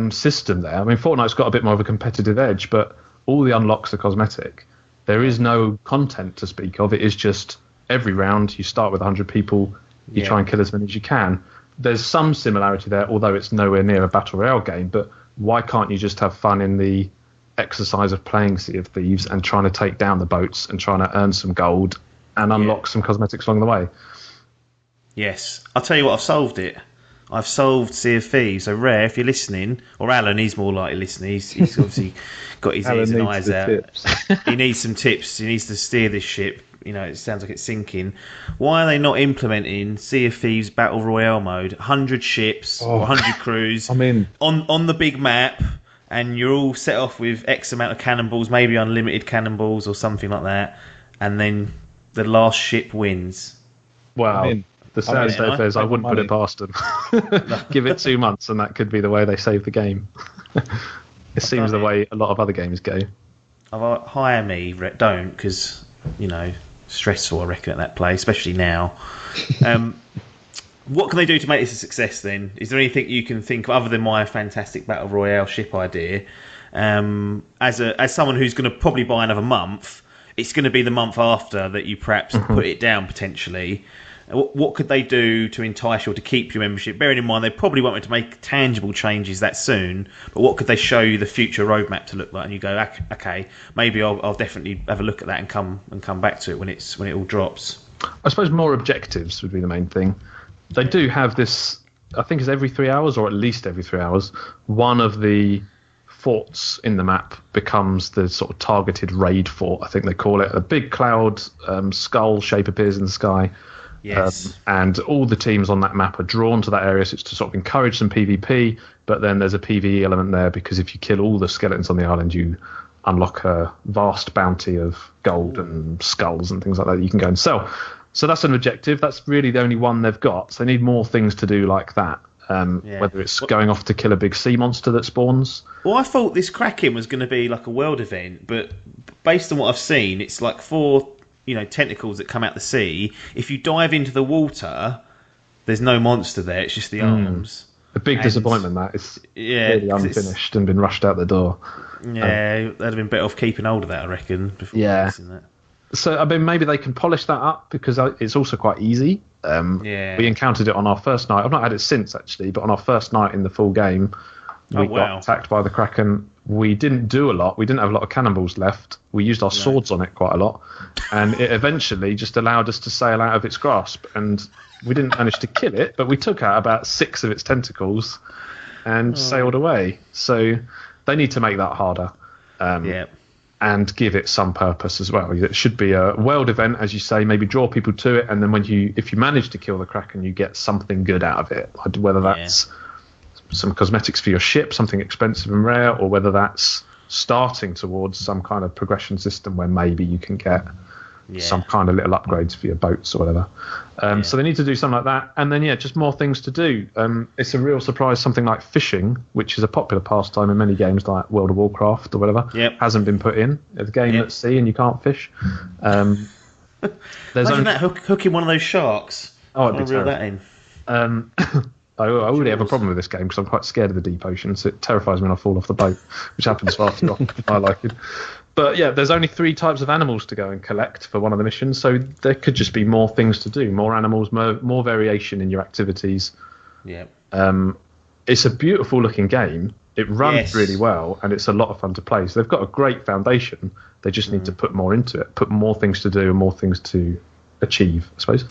system there. I mean, Fortnite's got a bit more of a competitive edge, but all the unlocks are cosmetic. There is no content to speak of. It is just every round you start with 100 people, you try and kill as many as you can. There's some similarity there, although it's nowhere near a Battle Royale game. But why can't you just have fun in the exercise of playing Sea of Thieves and trying to take down the boats and trying to earn some gold and unlock some cosmetics along the way? Yes. I'll tell you what, I've solved it. I've solved Sea of Thieves. So Rare, if you're listening, or Alan, he's more likely listening. He's obviously got his ears and eyes out. He needs some tips. He needs to steer this ship. You know, it sounds like it's sinking. Why are they not implementing Sea of Thieves Battle Royale mode? 100 ships or 100 crews on the big map, and you're all set off with X amount of cannonballs, maybe unlimited cannonballs or something like that, and then the last ship wins. Wow. The sad state is I wouldn't put it past them. Give it 2 months and that could be the way they save the game. It seems the way a lot of other games go. Hire me, don't, because, you know, stressful, I reckon, at that play, especially now. What can they do to make this a success then? Is there anything you can think of other than my fantastic Battle Royale ship idea? As someone who's going to probably buy another month, it's going to be the month after that you perhaps put it down potentially. What could they do to entice you or to keep your membership? Bearing in mind they probably won't want to make tangible changes that soon, but what could they show you the future roadmap to look like? And you go, okay, maybe I'll definitely have a look at that and come back to it when it all drops. I suppose more objectives would be the main thing. They do have this, I think it's every 3 hours, or at least every 3 hours, one of the forts in the map becomes the sort of targeted raid fort, I think they call it. A big cloud skull shape appears in the sky. Yes. And all the teams on that map are drawn to that area, so it's to sort of encourage some PvP, but then there's a PvE element there, because if you kill all the skeletons on the island, you unlock a vast bounty of gold and skulls and things like that you can go and sell. So that's an objective. That's really the only one they've got. So they need more things to do like that. Whether it's going off to kill a big sea monster that spawns. Well, I thought this Kraken was going to be like a world event, but based on what I've seen, it's like 4 tentacles that come out the sea. If you dive into the water, there's no monster there. It's just the arms. A big disappointment that it's really unfinished and been rushed out the door. Yeah, they'd have been better off keeping hold of that, I reckon. Before releasing that. So I mean, maybe they can polish that up, because it's also quite easy. We encountered it on our first night. I've not had it since actually, but on our first night in the full game, we got attacked by the Kraken. We didn't do a lot. We didn't have a lot of cannonballs left. We used our swords on it quite a lot, and it eventually just allowed us to sail out of its grasp. And we didn't manage to kill it, but we took out about 6 of its tentacles and sailed away. So they need to make that harder. And give it some purpose as well. It should be a world event, as you say, maybe draw people to it, and then if you manage to kill the Kraken, you get something good out of it. Whether that's some cosmetics for your ship, something expensive and rare, or whether that's starting towards some kind of progression system where maybe you can get some kind of little upgrades for your boats or whatever. So they need to do something like that. And then, just more things to do. It's a real surprise, something like fishing, which is a popular pastime in many games like World of Warcraft or whatever, hasn't been put in. It's a game at sea and you can't fish. Imagine that hooking one of those sharks. Oh, it'd be reel that in. I already have a problem with this game because I'm quite scared of the deep ocean, so it terrifies me when I fall off the boat, which happens far too often. I like it. But there's only 3 types of animals to go and collect for one of the missions, so there could just be more things to do, more animals, more variation in your activities. It's a beautiful looking game. It runs really well, and it's a lot of fun to play. So they've got a great foundation. They just need to put more into it, put more things to do and more things to achieve, I suppose.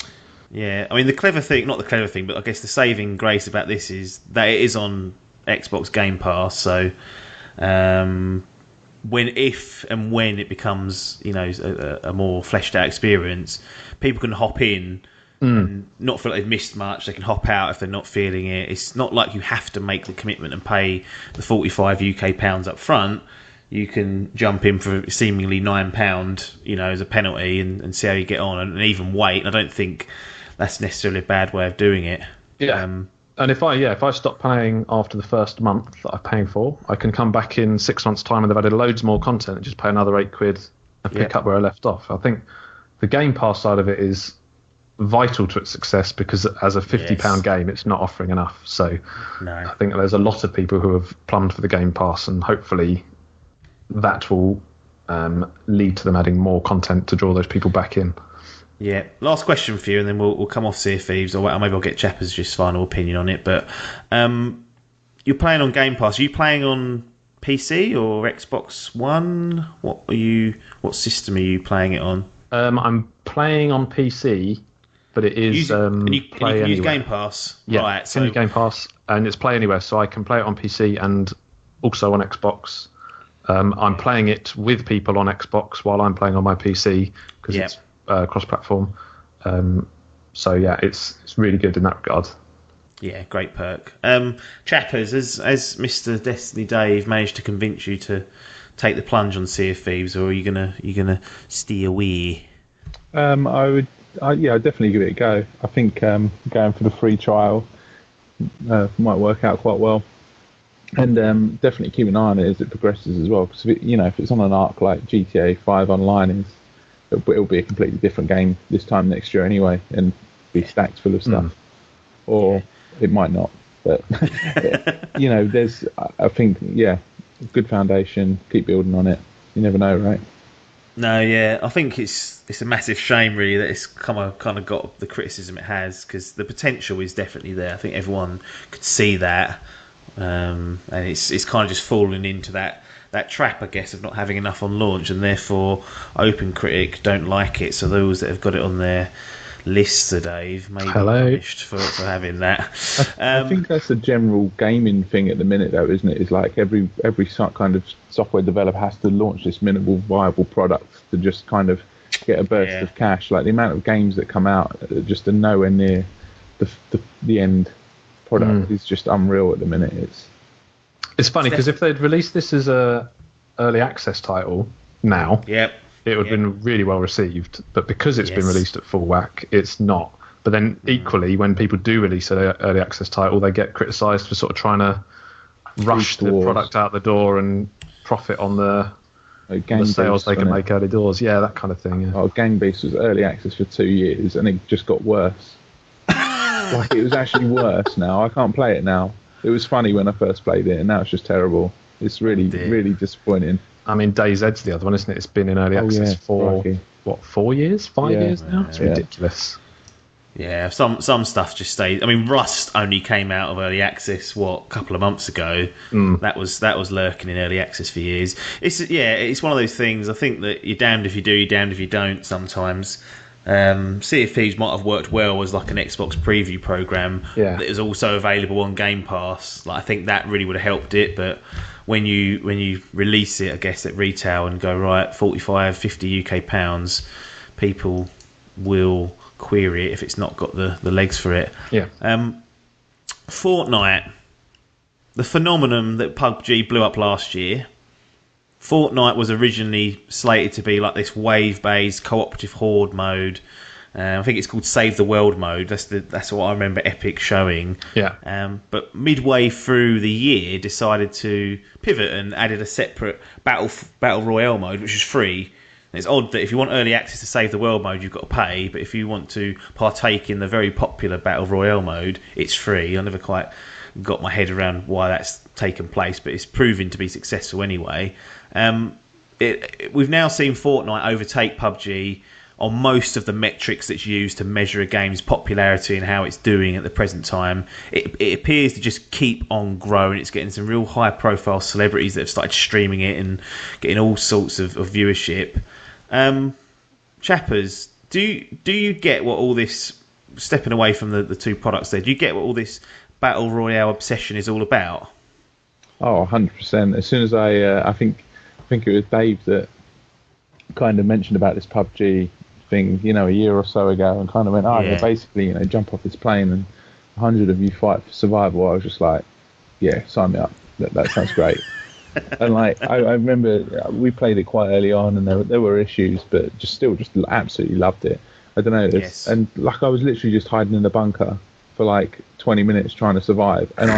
Yeah, I mean the clever thing, not the clever thing, but I guess the saving grace about this is that it is on Xbox Game Pass. So when it becomes a more fleshed out experience, people can hop in and not feel like they've missed much. They can hop out if they're not feeling it. It's not like you have to make the commitment and pay the £45 up front. You can jump in for seemingly £9, as a penalty and see how you get on, and even wait. I don't think that's necessarily a bad way of doing it. Yeah. And if I stop paying after the first month that I'm paying for, I can come back in 6 months' time and they've added loads more content and just pay another £8 and pick up where I left off. I think the Game Pass side of it is vital to its success because as a £50 game, it's not offering enough. So I think there's a lot of people who have plumbed for the Game Pass, and hopefully that will lead to them adding more content to draw those people back in. Yeah, last question for you, and then we'll come off Sea of Thieves, or maybe I'll get Chappers' just final opinion on it. But you're playing on Game Pass. Are you playing on PC or Xbox One? What system are you playing it on? I'm playing on PC, but it is you play can anywhere. use Game Pass, yeah, right? It's in Game Pass, and it's play anywhere, so I can play it on PC and also on Xbox. I'm playing it with people on Xbox while I'm playing on my PC because it's cross-platform. So yeah, it's really good in that regard. Yeah, great perk. Chappers, has Mr. Destiny Dave managed to convince you to take the plunge on Sea of Thieves, or are you gonna steer away? I'd definitely give it a go. I think going for the free trial might work out quite well. And definitely keep an eye on it as it progresses as well, because if it's on an arc like GTA 5 Online is, it'll be a completely different game this time next year anyway, and be stacked full of stuff. Or it might not, but there's, I think, good foundation. Keep building on it. You never know, right? No, yeah, I think it's a massive shame really that it's kind of got the criticism it has, because the potential is definitely there. I think everyone could see that. And it's kind of just fallen into that trap, I guess, of not having enough on launch, and therefore OpenCritic don't like it. So those that have got it on their list, Dave, may be punished for having that. I think that's a general gaming thing at the minute, though, isn't it? It's like every kind of software developer has to launch this minimal viable product to just kind of get a burst of cash. Like the amount of games that come out just are nowhere near the end product is just unreal at the minute. It's funny because if they'd released this as a early access title now, it would have been really well received. But because it's been released at full whack, it's not. But then equally, when people do release an early access title, they get criticised for sort of trying to rush the product out the door and profit on the sales they can make early doors. Yeah, that kind of thing. Yeah. Oh, Gang Beasts was early access for 2 years, and it just got worse. Like, it was actually worse now. I can't play it now. It was funny when I first played it, and now it's just terrible. It's really, really disappointing. I mean, DayZ's the other one, isn't it? It's been in early access for, 4 years? 5 years now? It's ridiculous. Yeah, some stuff just stays. I mean, Rust only came out of early access, a couple of months ago. That was lurking in early access for years. It's one of those things. I think that you're damned if you do, you're damned if you don't sometimes. Sea of Thieves might have worked well as like an Xbox preview program that is also available on Game Pass. Like, I think that really would have helped it, but when you release it, I guess, at retail and go, right, 45, 50 UK pounds, people will query it if it's not got the legs for it. Fortnite, the phenomenon that PUBG blew up last year. Fortnite was originally slated to be like this wave-based cooperative horde mode. I think it's called Save the World mode. That's what I remember Epic showing. But midway through the year, decided to pivot and added a separate Battle Royale mode, which is free. And it's odd that if you want early access to Save the World mode, you've got to pay. But if you want to partake in the very popular Battle Royale mode, it's free. I never quite got my head around why that's taken place, but it's proving to be successful anyway. We've now seen Fortnite overtake PUBG on most of the metrics that's used to measure a game's popularity and how it's doing at the present time. It appears to just keep on growing. It's getting some real high-profile celebrities that have started streaming it and getting all sorts of viewership. Chappers, do you get what all this stepping away from the two products there, do you get what all this Battle Royale obsession is all about? Oh, 100%. As soon as I think it was Dave that kind of mentioned about this PUBG thing, a year or so ago, and kind of went, basically, jump off this plane and 100 of you fight for survival. I was just like, yeah, sign me up. That sounds great. And like, I remember we played it quite early on, and there were issues, but just absolutely loved it. I don't know. And like, I was literally just hiding in the bunker for like 20 minutes trying to survive, and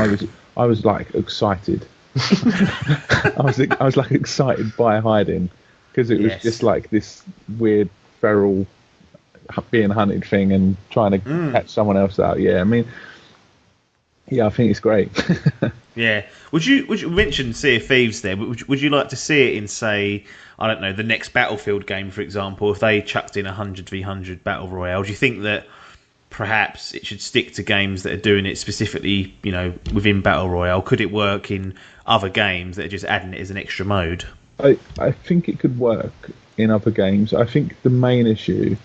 I was like excited. I was like excited by hiding, because it was just like this weird feral being hunted thing and trying to catch someone else out. Yeah, I mean, yeah, I think it's great. Yeah. Would you mention Sea of Thieves there? Would you like to see it in, say, I don't know, the next Battlefield game, for example, if they chucked in 100v100 Battle Royale? Do you think that perhaps it should stick to games that are doing it specifically, within Battle Royale? Could it work in other games that are just adding it as an extra mode? I think it could work in other games. I think the main issue,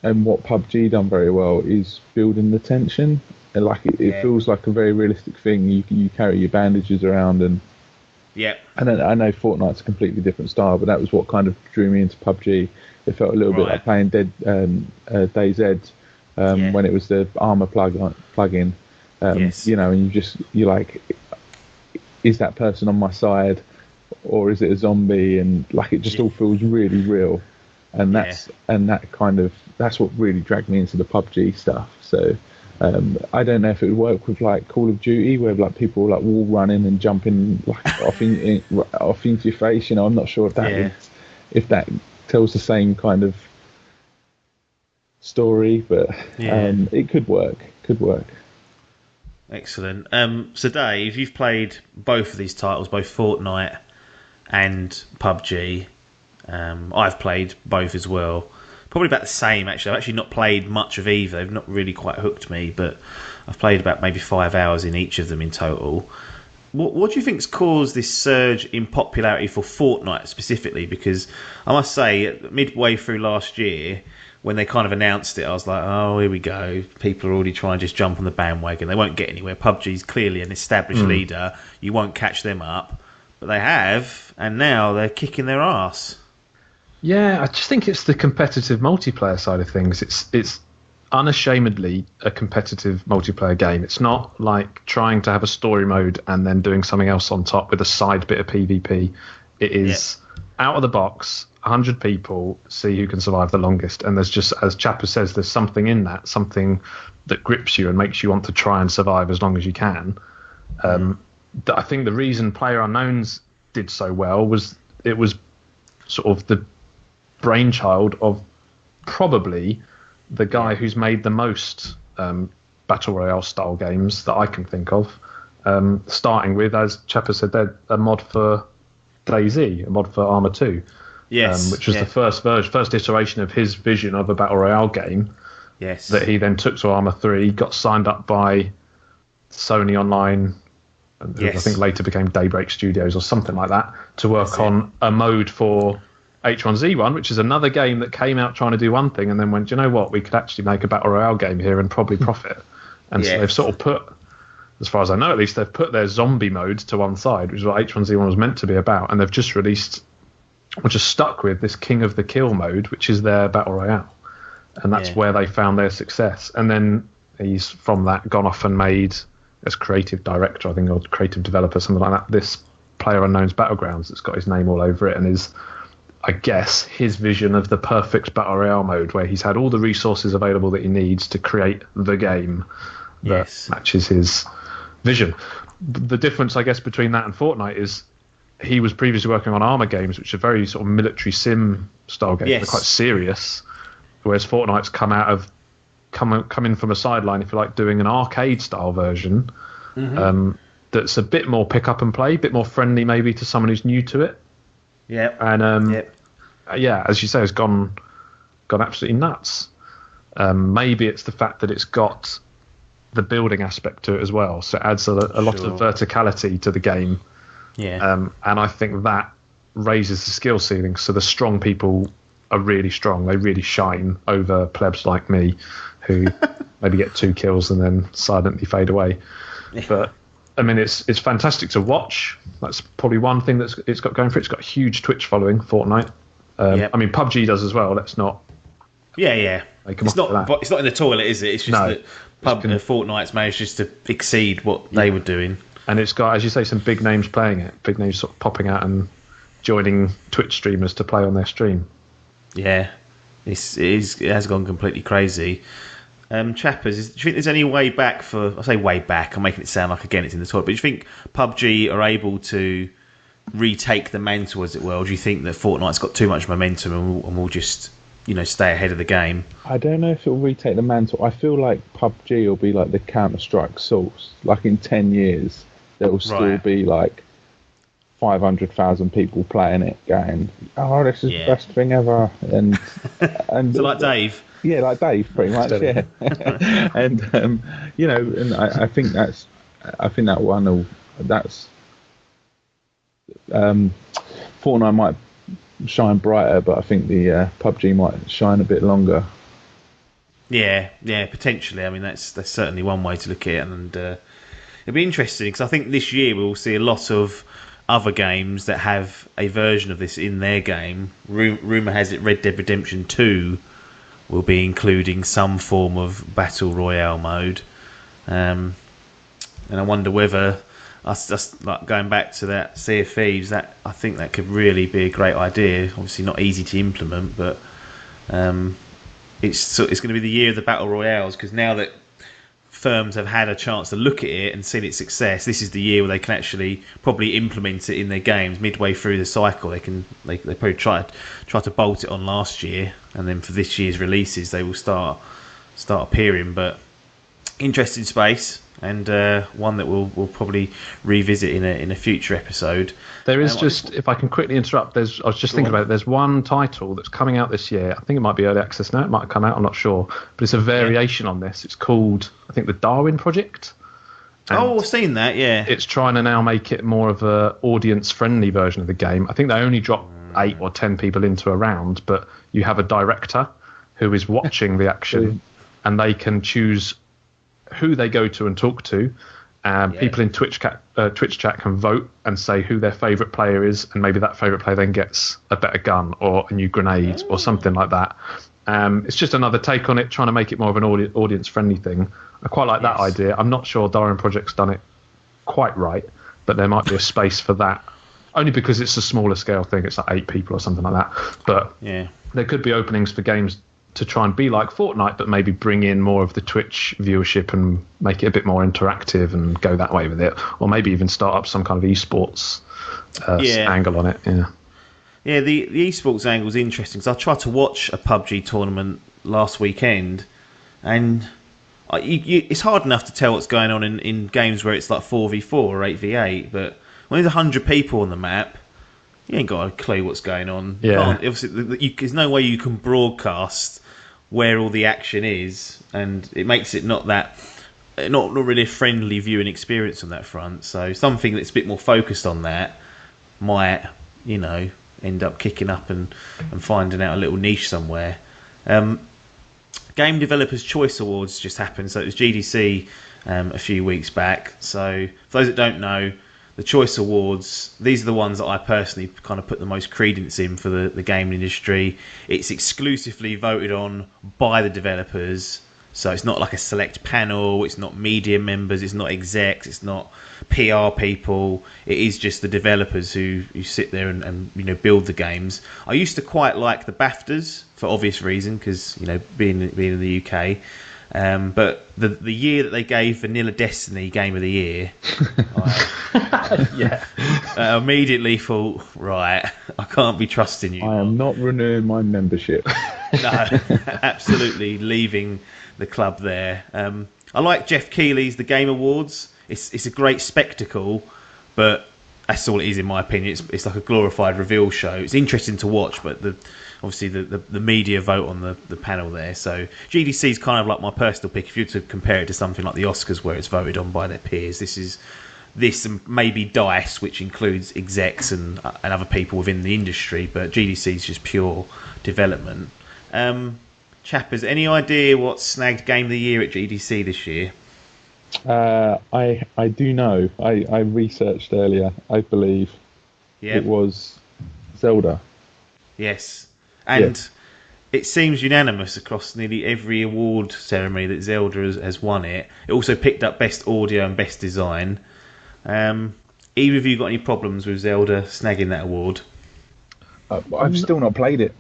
and what PUBG done very well, is building the tension. And like it feels like a very realistic thing. You carry your bandages around, and And I know Fortnite's a completely different style, but that was what kind of drew me into PUBG. It felt a little bit like playing DayZ when it was the armor plug-in. And you're like, is that person on my side, or is it a zombie? And like, it just all feels really real. And that's what really dragged me into the PUBG stuff. So. I don't know if it would work with like Call of Duty, where like people like wall running and jumping like off into your face. I'm not sure if that tells the same kind of story, but it could work. Excellent. So Dave, you've played both of these titles, both Fortnite and PUBG. I've played both as well. Probably about the same, actually. I've actually not played much of either. They've not really quite hooked me, but I've played about maybe 5 hours in each of them in total. What do you think's caused this surge in popularity for Fortnite specifically? Because I must say, midway through last year, when they kind of announced it, I was like, oh, here we go. People are already trying to just jump on the bandwagon. They won't get anywhere. PUBG's clearly an established leader. You won't catch them up. But they have, and now they're kicking their ass. Yeah, I just think it's the competitive multiplayer side of things. It's unashamedly a competitive multiplayer game. It's not like trying to have a story mode and then doing something else on top with a side bit of PvP. It is out of the box, 100 people, see who can survive the longest. And there's just, as Chappers says, there's something in that, something that grips you and makes you want to try and survive as long as you can. I think the reason PlayerUnknown's did so well was it was sort of the brainchild of probably the guy who's made the most Battle Royale style games that I can think of, starting with, as Chappers said, a mod for DayZ, a mod for Arma 2, which was the first iteration of his vision of a Battle Royale game, that he then took to Arma 3, got signed up by Sony Online, who I think later became Daybreak Studios or something like that, to work on a mode for H1Z1, which is another game that came out trying to do one thing and then went, do you know what, we could actually make a Battle Royale game here and probably profit. And so they've sort of put, as far as I know at least, they've put their zombie mode to one side, which is what H1Z1 was meant to be about, and they've just released, or just stuck with, this King of the Kill mode, which is their Battle Royale. And that's where they found their success. And then he's, from that, gone off and made, as creative director, I think, or creative developer, something like that, this PlayerUnknown's Battlegrounds that's got his name all over it and is, I guess, his vision of the perfect Battle Royale mode, where he's had all the resources available that he needs to create the game that matches his vision. The difference, I guess, between that and Fortnite is he was previously working on Arma games, which are very sort of military sim style games. They're quite serious, whereas Fortnite's come in from a sideline, if you like, doing an arcade style version that's a bit more pick up and play, a bit more friendly maybe to someone who's new to it. As you say, has gone absolutely nuts. Maybe it's the fact that it's got the building aspect to it as well, so it adds a lot of verticality to the game. And I think that raises the skill ceiling, so the strong people are really strong. They really shine over plebs like me, who maybe get 2 kills and then silently fade away. But I mean, it's fantastic to watch. That's probably one thing it's got going for it. It's got a huge Twitch following, Fortnite. I mean, PUBG does as well. Let's not. Yeah. It's not in the toilet, is it? It's just that Fortnite's managed just to exceed what they were doing. And it's got, as you say, some big names playing it. Big names sort of popping out and joining Twitch streamers to play on their stream. Yeah, it has gone completely crazy. Chappers, do you think there's any way back I say way back, I'm making it sound like, again, it's in the toilet, but do you think PUBG are able to retake the mantle, as it were, or do you think that Fortnite's got too much momentum and we'll just, stay ahead of the game? I don't know if it'll retake the mantle. I feel like PUBG will be like the Counter-Strike source. Like in 10 years, there will still be like 500,000 people playing it, going, "Oh, this is the best thing ever," and so like Dave. Yeah, like Dave, pretty much. Yeah, and and I think that's Fortnite might shine brighter, but I think the PUBG might shine a bit longer. Yeah, potentially. I mean, that's certainly one way to look at it, and it'll be interesting because I think this year we'll see a lot of other games that have a version of this in their game. Rumour has it Red Dead Redemption 2 will be including some form of Battle Royale mode. And I wonder whether, us like going back to that Sea of Thieves, that I think that could really be a great idea. Obviously not easy to implement, but it's going to be the year of the Battle Royales, because now that firms have had a chance to look at it and seen its success, this is the year where they can actually probably implement it in their games midway through the cycle. They probably try to bolt it on last year, and then for this year's releases they will start appearing. But interesting space, and one that we'll probably revisit in a future episode. There is if I can quickly interrupt, I was just thinking about it. There's one title that's coming out this year. I think it might be early access now. It might have come out. I'm not sure, but it's a variation on this. It's called, I think, the Darwin Project. I've seen that. Yeah, it's trying to now make it more of a audience-friendly version of the game. I think they only drop 8 or 10 people into a round, but you have a director who is watching the action, and they can choose who they go to and talk to. People in Twitch chat can vote and say who their favourite player is, and maybe that favourite player then gets a better gun or a new grenade or something like that. It's just another take on it, trying to make it more of an audience-friendly thing. I quite like that idea. I'm not sure Darwin Project's done it quite right, but there might be a space for that, only because it's a smaller scale thing. It's like 8 people or something like that. But there could be openings for games to try and be like Fortnite, but maybe bring in more of the Twitch viewership and make it a bit more interactive and go that way with it, or maybe even start up some kind of esports angle on it. Yeah, the esports angle is interesting, because I tried to watch a PUBG tournament last weekend, and it's hard enough to tell what's going on in games where it's like 4v4 or 8v8, but when there's 100 people on the map, you ain't got a clue what's going on. Obviously, there's no way you can broadcast where all the action is, and it makes it not really a friendly viewing experience on that front. So something that's a bit more focused on that might, end up kicking up and finding out a little niche somewhere. Game Developers Choice Awards just happened, so it was GDC a few weeks back. So for those that don't know, the Choice Awards, these are the ones that I personally kind of put the most credence in for the gaming industry. It's exclusively voted on by the developers, so it's not like a select panel, it's not media members, it's not execs, it's not PR people. It is just the developers who sit there and build the games. I used to quite like the BAFTAs for obvious reason, because being in the UK. But the year that they gave Vanilla Destiny Game of the Year, I immediately thought, right, I can't be trusting you. I am not renewing my membership. No, absolutely leaving the club there. I like Jeff Keighley's The Game Awards. It's a great spectacle, but that's all it is in my opinion. It's like a glorified reveal show. It's interesting to watch, but obviously the media vote on the panel there. So GDC is kind of like my personal pick. If you were to compare it to something like the Oscars, where it's voted on by their peers, this is this and maybe DICE, which includes execs and other people within the industry, but GDC is just pure development. Chappers, any idea what snagged Game of the Year at GDC this year? I do know. I researched earlier. I believe it was Zelda. Yes, and it seems unanimous across nearly every award ceremony that Zelda has won it. It also picked up Best Audio and Best Design. Either of you got any problems with Zelda snagging that award? I've still not played it.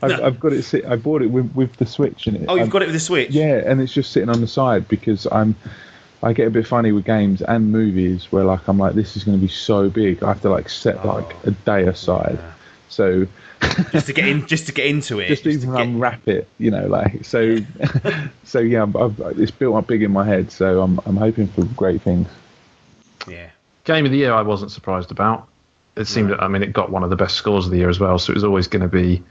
I've got it. I bought it with the Switch in it. Oh, you've got it with the Switch? Yeah, and it's just sitting on the side because I get a bit funny with games and movies where like I'm like, this is going to be so big. I have to like set like a day aside. Yeah. So just to get into it, just even unwrap it, you know, like so. So yeah, it's built up big in my head. So I'm hoping for great things. Yeah. Game of the Year, I wasn't surprised about. It seemed, I mean, it got one of the best scores of the year as well, so it was always going to be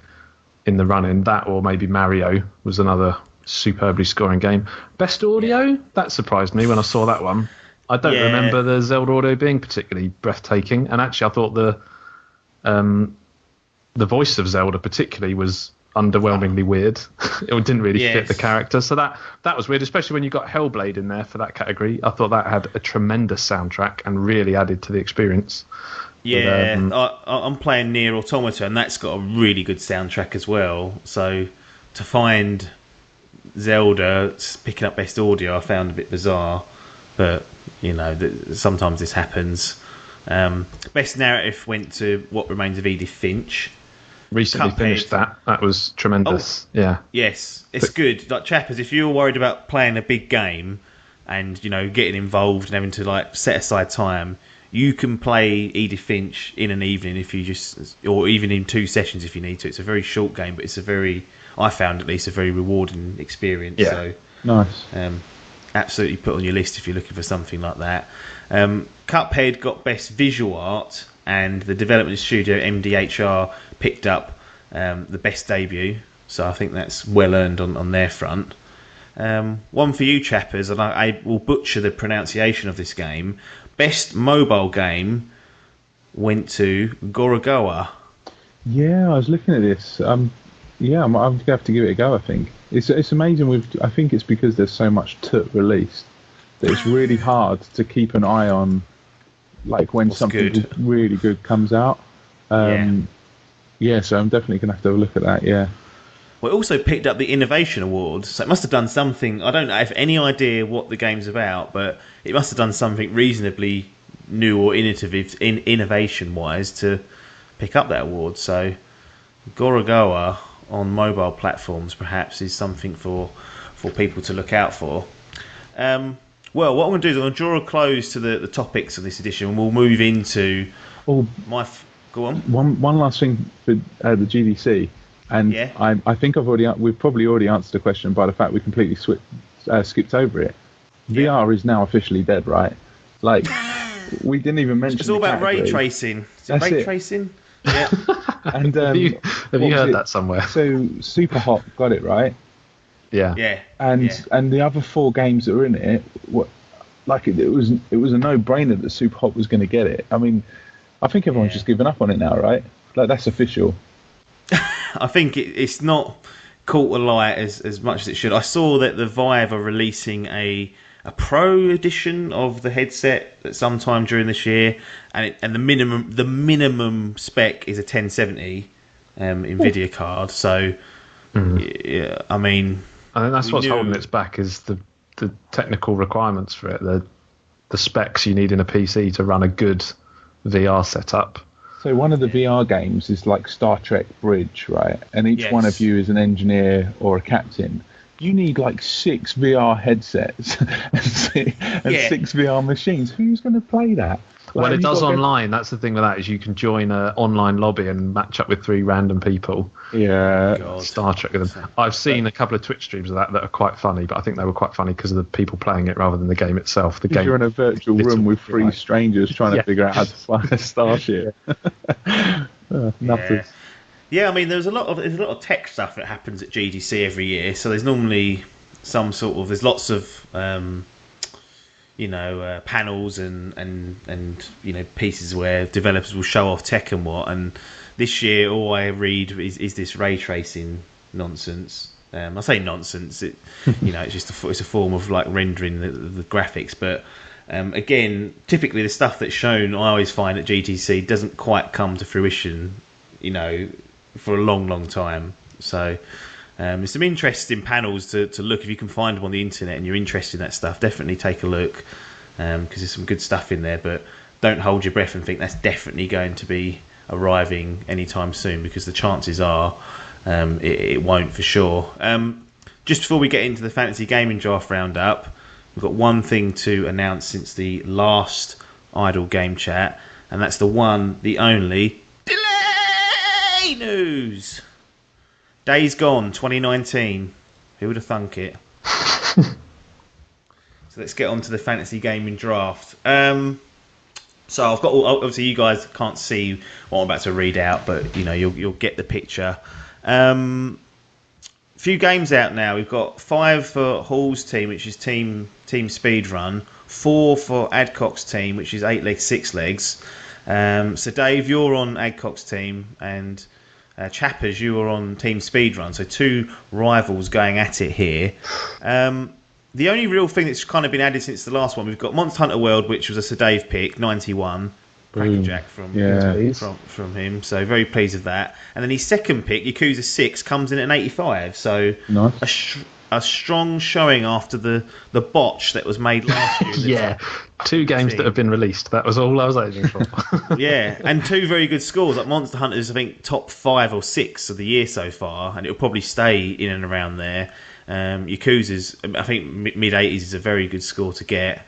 in the running. That or maybe Mario was another superbly scoring game. Best audio? That surprised me when I saw that one. I don't remember the Zelda audio being particularly breathtaking, and actually I thought the voice of Zelda particularly was underwhelmingly weird. It didn't really fit the character, so that was weird, especially when you got Hellblade in there for that category. I thought that had a tremendous soundtrack and really added to the experience. Yeah, but, I'm playing Nier Automata, and that's got a really good soundtrack as well. So to find Zelda picking up Best Audio, I found a bit bizarre. But, you know, sometimes this happens. Best Narrative went to What Remains of Edith Finch. Recently finished that. That was tremendous. Yeah. Yes, it's good. Like, Chappers, if you're worried about playing a big game and, you know, getting involved and having to, like, set aside time, you can play Edith Finch in an evening if you just, or even in 2 sessions if you need to. It's a very short game, but it's I found at least, a very rewarding experience. Yeah. So, nice. Absolutely put on your list if you're looking for something like that. Cuphead got Best Visual Art, and the development studio MDHR picked up the Best Debut. So I think that's well earned on their front. One for you, Chappers, and I will butcher the pronunciation of this game. Best Mobile Game went to Gorogoa. Yeah, I was looking at this. I'm going to have to give it a go, I think. It's amazing. I think it's because there's so much released that it's really hard to keep an eye on, like, when something really good comes out. So I'm definitely going to have to have a look at that, yeah. Well, it also picked up the Innovation Award, so it must have done something. I don't have any idea what the game's about, but it must have done something reasonably new or innovative, innovation-wise, to pick up that award. So, Gorogoa on mobile platforms perhaps is something for people to look out for. Well, what I'm going to do is I'm going to draw a close to the topics of this edition, and we'll move into Go on. One last thing for the GDC. And I think we've probably already answered the question by the fact we completely skipped over it. VR is now officially dead, right? Like, we didn't even mention. It's all about ray tracing. Tracing? Yeah. And have you heard that somewhere? So Super Hot got it right. Yeah. Yeah. And the other 4 games that were in it, it was a no-brainer that Super Hot was going to get it. I mean, I think everyone's just given up on it now, right? Like, that's official. I think it's not caught the light as much as it should. I saw that the Vive are releasing a pro edition of the headset at some time during this year, and the minimum spec is a 1070 Nvidia card. So, yeah, I mean, I think that's what's holding it back is the technical requirements for it, the specs you need in a PC to run a good VR setup. So one of the VR games is like Star Trek Bridge, right? And each one of you is an engineer or a captain. You need like 6 VR headsets and 6 VR machines. Who's going to play that? Well, it does online. That's the thing with that, is you can join an online lobby and match up with 3 random people. Yeah. Star Trek with them. I've seen a couple of Twitch streams of that are quite funny, but I think they were quite funny because of the people playing it rather than the game itself. You're in a virtual room with 3 strangers trying to figure out how to fly a starship. Nutters. Yeah, I mean, there's a lot of tech stuff that happens at GDC every year. So there's normally there's lots of panels and pieces where developers will show off tech and what. And this year, all I read is this ray tracing nonsense. I say nonsense. It's just it's a form of like rendering the graphics. But again, typically the stuff that's shown, I always find at GTC doesn't quite come to fruition. For a long, long time. So there's some interesting panels to look. If you can find them on the internet and you're interested in that stuff, definitely take a look, because there's some good stuff in there. But don't hold your breath and think that's definitely going to be arriving anytime soon, because the chances are it won't for sure. Just before we get into the fantasy gaming draft roundup, we've got one thing to announce since the last Idle Game Chat, and that's the one, the only delay news. Days Gone 2019. Who would have thunk it? So let's get on to the fantasy gaming draft. So I've got obviously you guys can't see what I'm about to read out, but you'll get the picture. Few games out now. We've got 5 for Hall's team, which is team speedrun. 4 for Adcock's team, which is 8 legs, 6 legs. So Dave, you're on Adcock's team, and Chappers, you are on team speedrun. So 2 rivals going at it here. The only real thing that's kind of been added since the last one, we've got Monster Hunter World, which was a Ser Dave pick, 91. Crackerjack from him, so very pleased with that. And then his second pick, Yakuza 6, comes in at an 85. So nice. A strong showing after the botch that was made last year. Yeah, 2 games that have been released. That was all I was aiming for. Yeah, and 2 very good scores. Like Monster Hunter's, I think, top 5 or 6 of the year so far, and it'll probably stay in and around there. Yakuza's, I think, mid-80s is a very good score to get.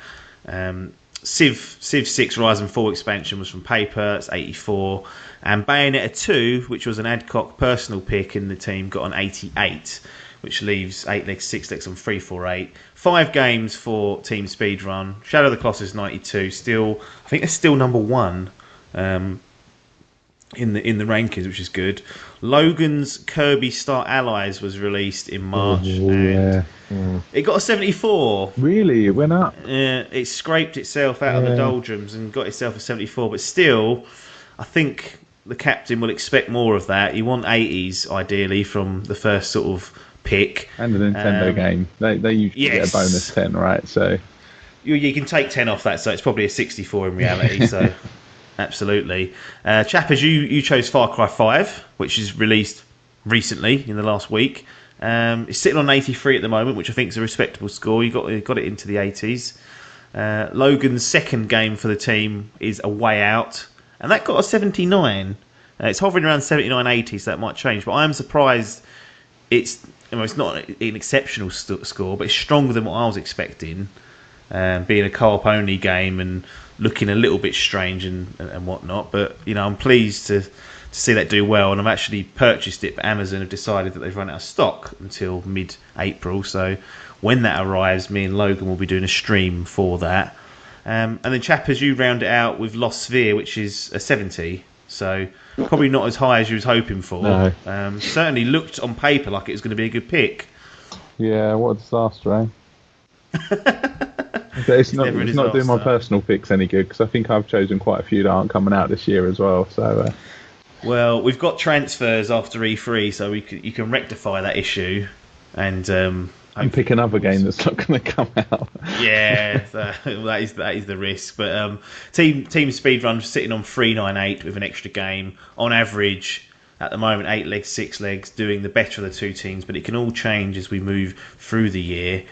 Civ 6 Rise and Fall expansion was from Paper, it's 84. And Bayonetta 2, which was an Adcock personal pick in the team, got an 88, which leaves 8 legs, 6 legs on 348. 5 games for Team Speedrun. Shadow of the Colossus 92, still, I think they're still number 1 in the rankings, which is good. Logan's Kirby Star Allies was released in March. It got a 74. Really? It went up? It scraped itself out of the doldrums and got itself a 74, but still, I think the captain will expect more of that. You want 80s, ideally, from the first sort of pick. And the Nintendo game. They usually get a bonus 10, right? So you can take 10 off that, so it's probably a 64 in reality, so... Absolutely. Chappers, you chose Far Cry 5, which is released recently in the last week. It's sitting on 83 at the moment, which I think is a respectable score. You got it into the 80s. Logan's second game for the team is A Way Out, and that got a 79. It's hovering around 79, 80, so that might change. But I am surprised it's not an exceptional score, but it's stronger than what I was expecting, being a co-op only game and looking a little bit strange and whatnot, but I'm pleased to see that do well, and I've actually purchased it, but Amazon have decided that they've run out of stock until mid-April, so when that arrives, me and Logan will be doing a stream for that. And then Chappers, you round it out with Lost Sphere, which is a 70, so probably not as high as you was hoping for. No. Certainly looked on paper like it was going to be a good pick. Yeah, what a disaster, It's not doing my personal picks any good, because I think I've chosen quite a few that aren't coming out this year as well. So, well, we've got transfers after E3, so you can rectify that issue, and pick another game that's not going to come out. Yeah, that is the risk. But Team Speedrun sitting on 398 with an extra game on average. At the moment, 8 legs, 6 legs, doing the better of the 2 teams, but it can all change as we move through the year.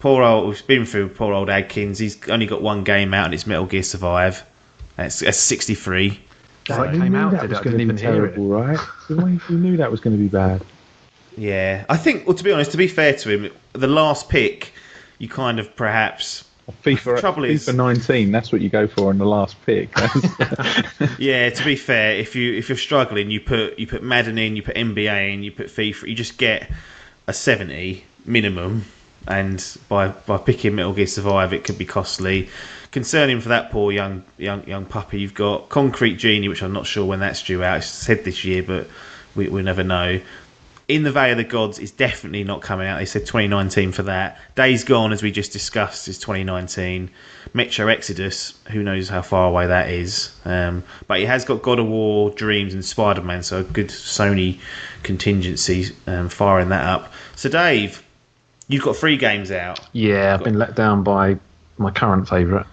We've been through poor old Adkins. He's only got 1 game out, and it's Metal Gear Survive. That's 63. That came out, I didn't even hear it. Right? We knew that was going to be bad. Yeah, I think. Well, to be fair to him, the last pick, you kind of perhaps. FIFA 19. That's what you go for in the last pick. Yeah, to be fair, if you're struggling, you put Madden in, you put NBA in, you put FIFA, you just get a 70 minimum. And by picking Metal Gear Survive, it could be costly. Concerning for that poor young puppy, you've got Concrete Genie, which I'm not sure when that's due out. It's said this year, but we never know. In the Valley of the Gods is definitely not coming out. They said 2019 for that. Days Gone, as we just discussed, is 2019. Metro Exodus, who knows how far away that is. But it has got God of War, Dreams, and Spider-Man, so a good Sony contingency firing that up. So, Dave, you've got 3 games out. Yeah, I've been let down by my current favourite.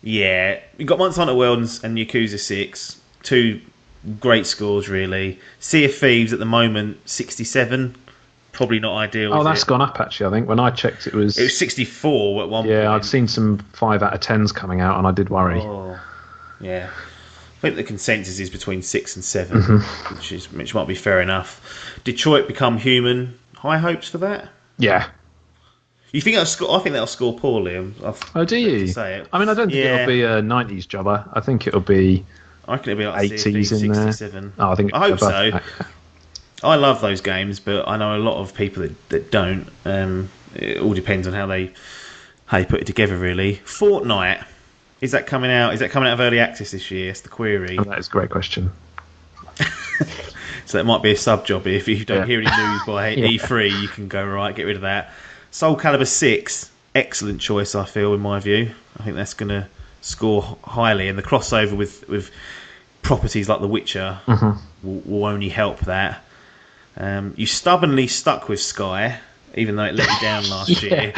Yeah, you've got Monster Hunter World and Yakuza 6. 2 great scores, really. Sea of Thieves at the moment, 67. Probably not ideal. Oh, that's gone up, actually, I think. When I checked, it was 64 at one point. Yeah, I'd seen some 5 out of 10s coming out, and I did worry. Oh, yeah. I think the consensus is between 6 and 7, which might be fair enough. Detroit Become Human. High hopes for that? Yeah. You think that'll score? I think that'll score poorly. Oh, do you? Say it. I mean, I don't think it'll be a 90s jobber. I think it'll be. I reckon it'll be like 80s in 67. there. Oh, I hope so. I love those games, but I know a lot of people that don't. It all depends on how they put it together, really. Fortnite, is that coming out? Is that coming out of early access this year? That's the query. Oh, that is a great question. So that might be a sub job. If you don't hear any news by E3, you can go right, get rid of that. Soul Calibur 6, excellent choice, I feel, in my view. I think that's going to score highly, and the crossover with properties like The Witcher will only help that. You stubbornly stuck with Sky, even though it let you down last year.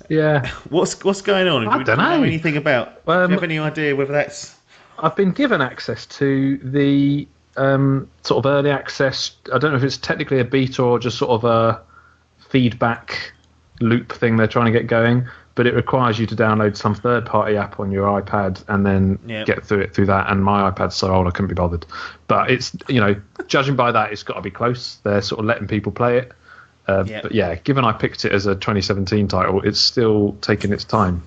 Yeah. What's going on? I don't know. Do you know anything about? Do you have any idea whether that's? I've been given access to the sort of early access. I don't know if it's technically a beta or just sort of a feedback loop thing they're trying to get going. But it requires you to download some third-party app on your iPad and then get through that. And my iPad's so old I couldn't be bothered. But it's, judging by that, it's got to be close. They're sort of letting people play it. But yeah, given I picked it as a 2017 title, it's still taking its time.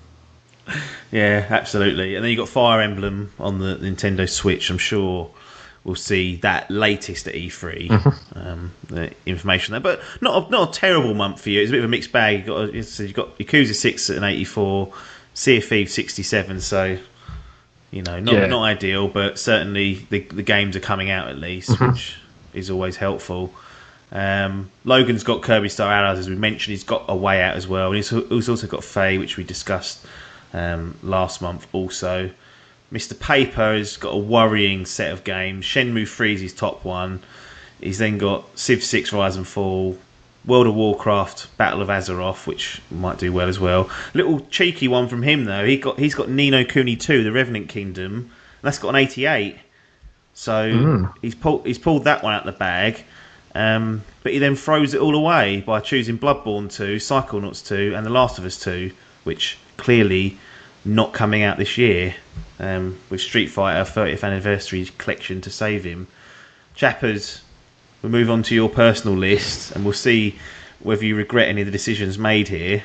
Yeah, absolutely. And then you've got Fire Emblem on the Nintendo Switch. I'm sure we'll see that latest at E3, the information there. But not a terrible month for you. It's a bit of a mixed bag. You've got Yakuza 6 at an 84, Sea of Thieves 67, so, not ideal, but certainly the games are coming out at least, which is always helpful. Logan's got Kirby Star Allies, as we mentioned. He's got a way out as well. And he's also got Faye, which we discussed last month also. Mr. Paper has got a worrying set of games. Shenmue 3 is his top one. He's then got Civ 6 Rise and Fall, World of Warcraft Battle of Azeroth, which might do well as well. Little cheeky one from him though. He's got Ni no Kuni 2, The Revenant Kingdom, and that's got an 88. So he's pulled that one out of the bag. But he then throws it all away by choosing Bloodborne 2, Psychonauts 2, and The Last of Us 2, which clearly not coming out this year, with Street Fighter 30th Anniversary Collection to save him. Chappers, we'll move on to your personal list, and we'll see whether you regret any of the decisions made here.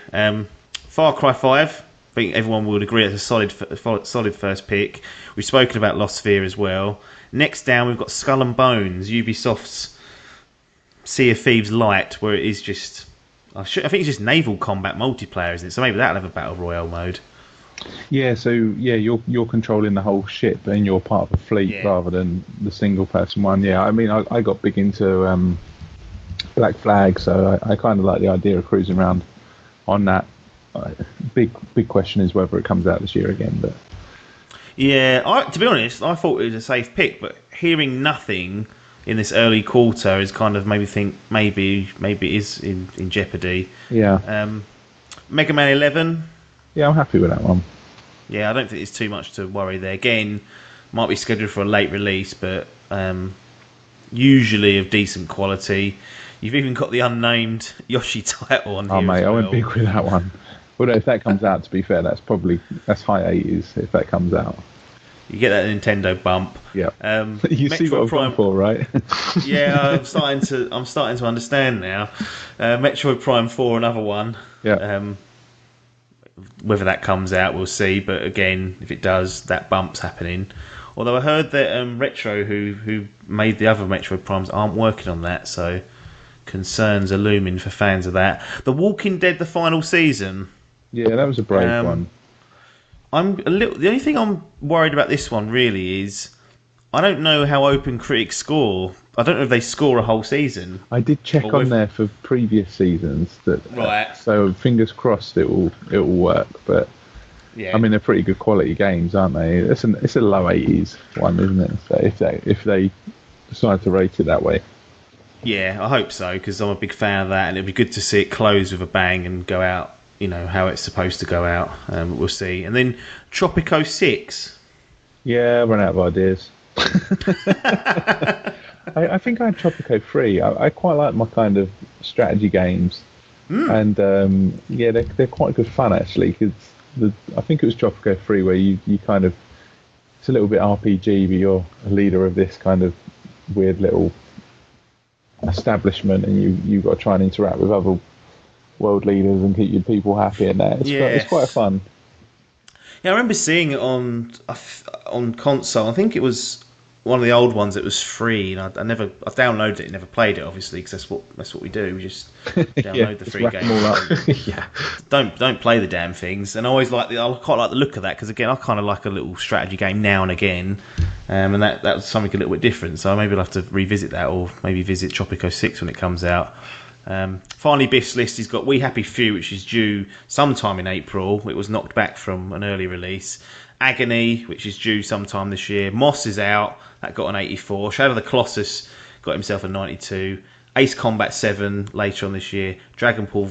Far Cry 5, I think everyone would agree it's a solid first pick. We've spoken about Lost Sphere as well. Next down, we've got Skull and Bones, Ubisoft's Sea of Thieves Lite, where it is just... I think it's just naval combat multiplayer, isn't it? So maybe that'll have a Battle Royale mode. Yeah, so you're controlling the whole ship and you're part of a fleet rather than the single person one. Yeah, I mean, I got big into Black Flag, so I kind of like the idea of cruising around on that. Big question is whether it comes out this year again. But yeah, to be honest, I thought it was a safe pick, but hearing nothing in this early quarter is kind of made me think maybe it is in jeopardy. Yeah. Mega Man 11. Yeah, I'm happy with that one. Yeah, I don't think it's too much to worry there. Again, might be scheduled for a late release, but usually of decent quality. You've even got the unnamed Yoshi title on here. Oh, mate, as well. I went big with that one. Although if that comes out, to be fair, that's high 80s if that comes out. You get that Nintendo bump. Yeah. You Metroid see what I've gone for, right? Yeah, I'm starting to understand now. Metroid Prime 4, another one. Yeah. Whether that comes out, we'll see. But again, if it does, that bump's happening. Although I heard that Retro, who made the other Metroid Primes, aren't working on that, so concerns are looming for fans of that. The Walking Dead, the final season. Yeah, that was a brave one. The only thing I'm worried about this one really is I don't know how Open Critics score. I don't know if they score a whole season. I did check on there for previous seasons. Right. So fingers crossed it will work. But yeah, I mean they're pretty good quality games, aren't they? It's a low 80s one, isn't it? So if they decide to rate it that way. Yeah, I hope so, because I'm a big fan of that, and it'd be good to see it close with a bang and go out, how it's supposed to go out. We'll see. And then Tropico 6. Yeah, I run out of ideas. I think I had Tropico 3. I quite like my kind of strategy games. And they're quite good fun, actually, because I think it was Tropico 3 where you kind of, it's a little bit RPG, but you're a leader of this kind of weird little establishment, and you've got to try and interact with other world leaders and keep your people happy, and that it's quite fun. Yeah, I remember seeing it on console. I think it was one of the old ones that was free, and I downloaded it and never played it, obviously, because that's what we do. We just download the free games. Yeah, don't play the damn things. And I always I quite like the look of that, because again, I kind of like a little strategy game now and again, and that was something a little bit different. So maybe I'll have to revisit that, or maybe visit Tropico 6 when it comes out. Finally, Biff's list, he's got We Happy Few, which is due sometime in April. It was knocked back from an early release. Agony, which is due sometime this year. Moss is out. That got an 84. Shadow of the Colossus got himself a 92. Ace Combat 7 later on this year. Dragon Ball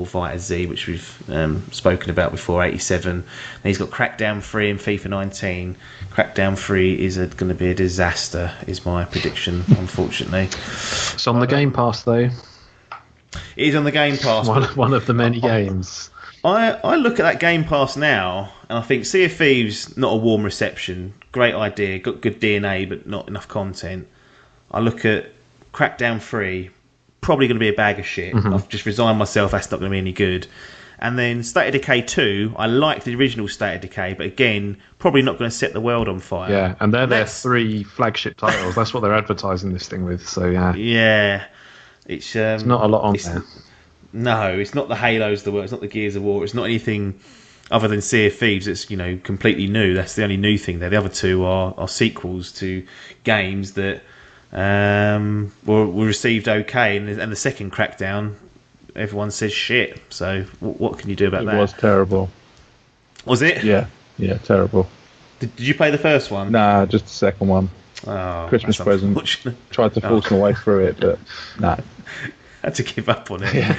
Fighter Z, which we've spoken about before, 87. And he's got Crackdown 3 and FIFA 19. Crackdown 3 is going to be a disaster, is my prediction, unfortunately. It's on the Game Pass, though. It is on the Game Pass. One of the many games. I look at that Game Pass now, and I think Sea of Thieves, not a warm reception. Great idea, got good DNA, but not enough content. I look at Crackdown 3, probably going to be a bag of shit. I've just resigned myself, that's not going to be any good. And then State of Decay 2, I like the original State of Decay, but again, probably not going to set the world on fire. Yeah, and they're their 3 flagship titles. That's what they're advertising this thing with, so yeah. Yeah. It's not a lot on there. No, it's not the Halos of the world. It's not the Gears of War. It's not anything other than Sea of Thieves. It's completely new. That's the only new thing there. The other two are sequels to games that were received okay, and the second Crackdown, everyone says shit. So what can you do about that? It was terrible. Was it? Yeah, terrible. Did you play the first one? Nah, just the second one. Oh, Christmas present. Tried to force my way through it, but nah. Had to give up on it. Yeah.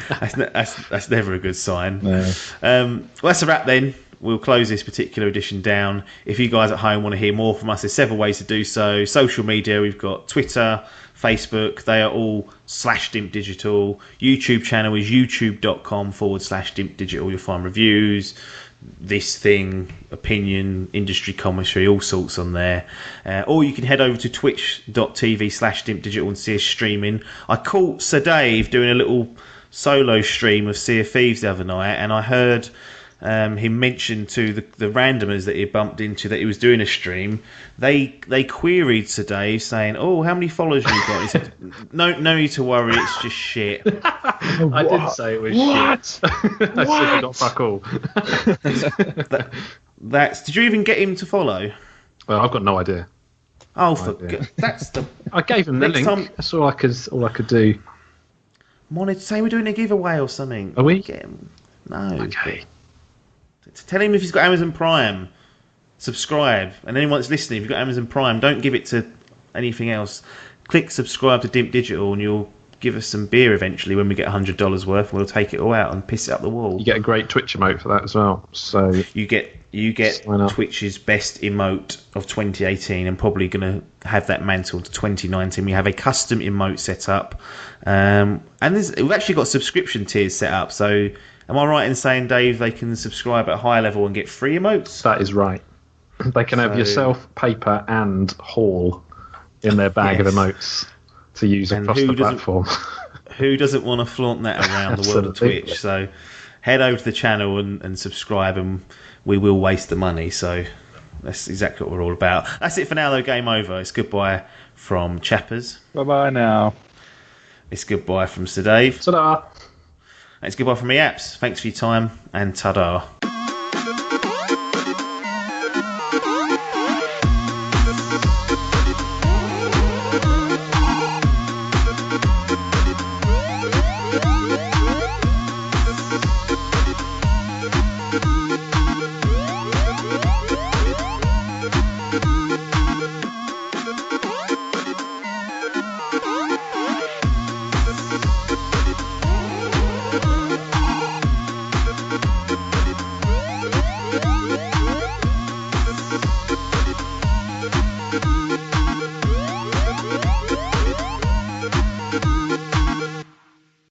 That's never a good sign. No. Well, that's a wrap then. We'll close this particular edition down. If you guys at home want to hear more from us, there's several ways to do so. Social media, we've got Twitter, Facebook. They are all /Dimp Digital. YouTube channel is youtube.com/Dimp Digital. You'll find reviews, this thing, opinion, industry commentary, all sorts on there. Or you can head over to twitch.tv/Dimp Digital and see us streaming. I caught Ser Dave doing a little solo stream of Sea of Thieves the other night, and I heard him mention to the randomers that he bumped into that he was doing a stream. They queried Ser Dave saying, "Oh, how many followers have you got?" He said, "No need to worry, it's just shit." I didn't say it was shit. I said we got fuck all. Did you even get him to follow? Well, I've got no idea. Oh, that's the. I gave him the link. That's all I could do. Wanted to say we're doing a giveaway or something. Are we? No. Okay. Tell him if he's got Amazon Prime, subscribe. And anyone that's listening, if you've got Amazon Prime, don't give it to anything else. Click subscribe to Dimp Digital, and you'll give us some beer eventually when we get $100 worth, and we'll take it all out and piss it up the wall. You get a great Twitch emote for that as well. So you get Twitch's best emote of 2018, and probably going to have that mantle to 2019. We have a custom emote set up, and we've actually got subscription tiers set up. So am I right in saying, Dave, they can subscribe at a high level and get free emotes? That is right. They can have yourself, paper, and Hall in their bag of emotes to use across the platform. Who doesn't want to flaunt that around the world of Twitch? So head over to the channel and subscribe, and we will waste the money. So that's exactly what we're all about. That's it for now, though. Game over. It's goodbye from Chappers. Bye-bye now. It's goodbye from Ser Dave. Ta-da. And it's goodbye from me, Apps. Thanks for your time, and ta-da.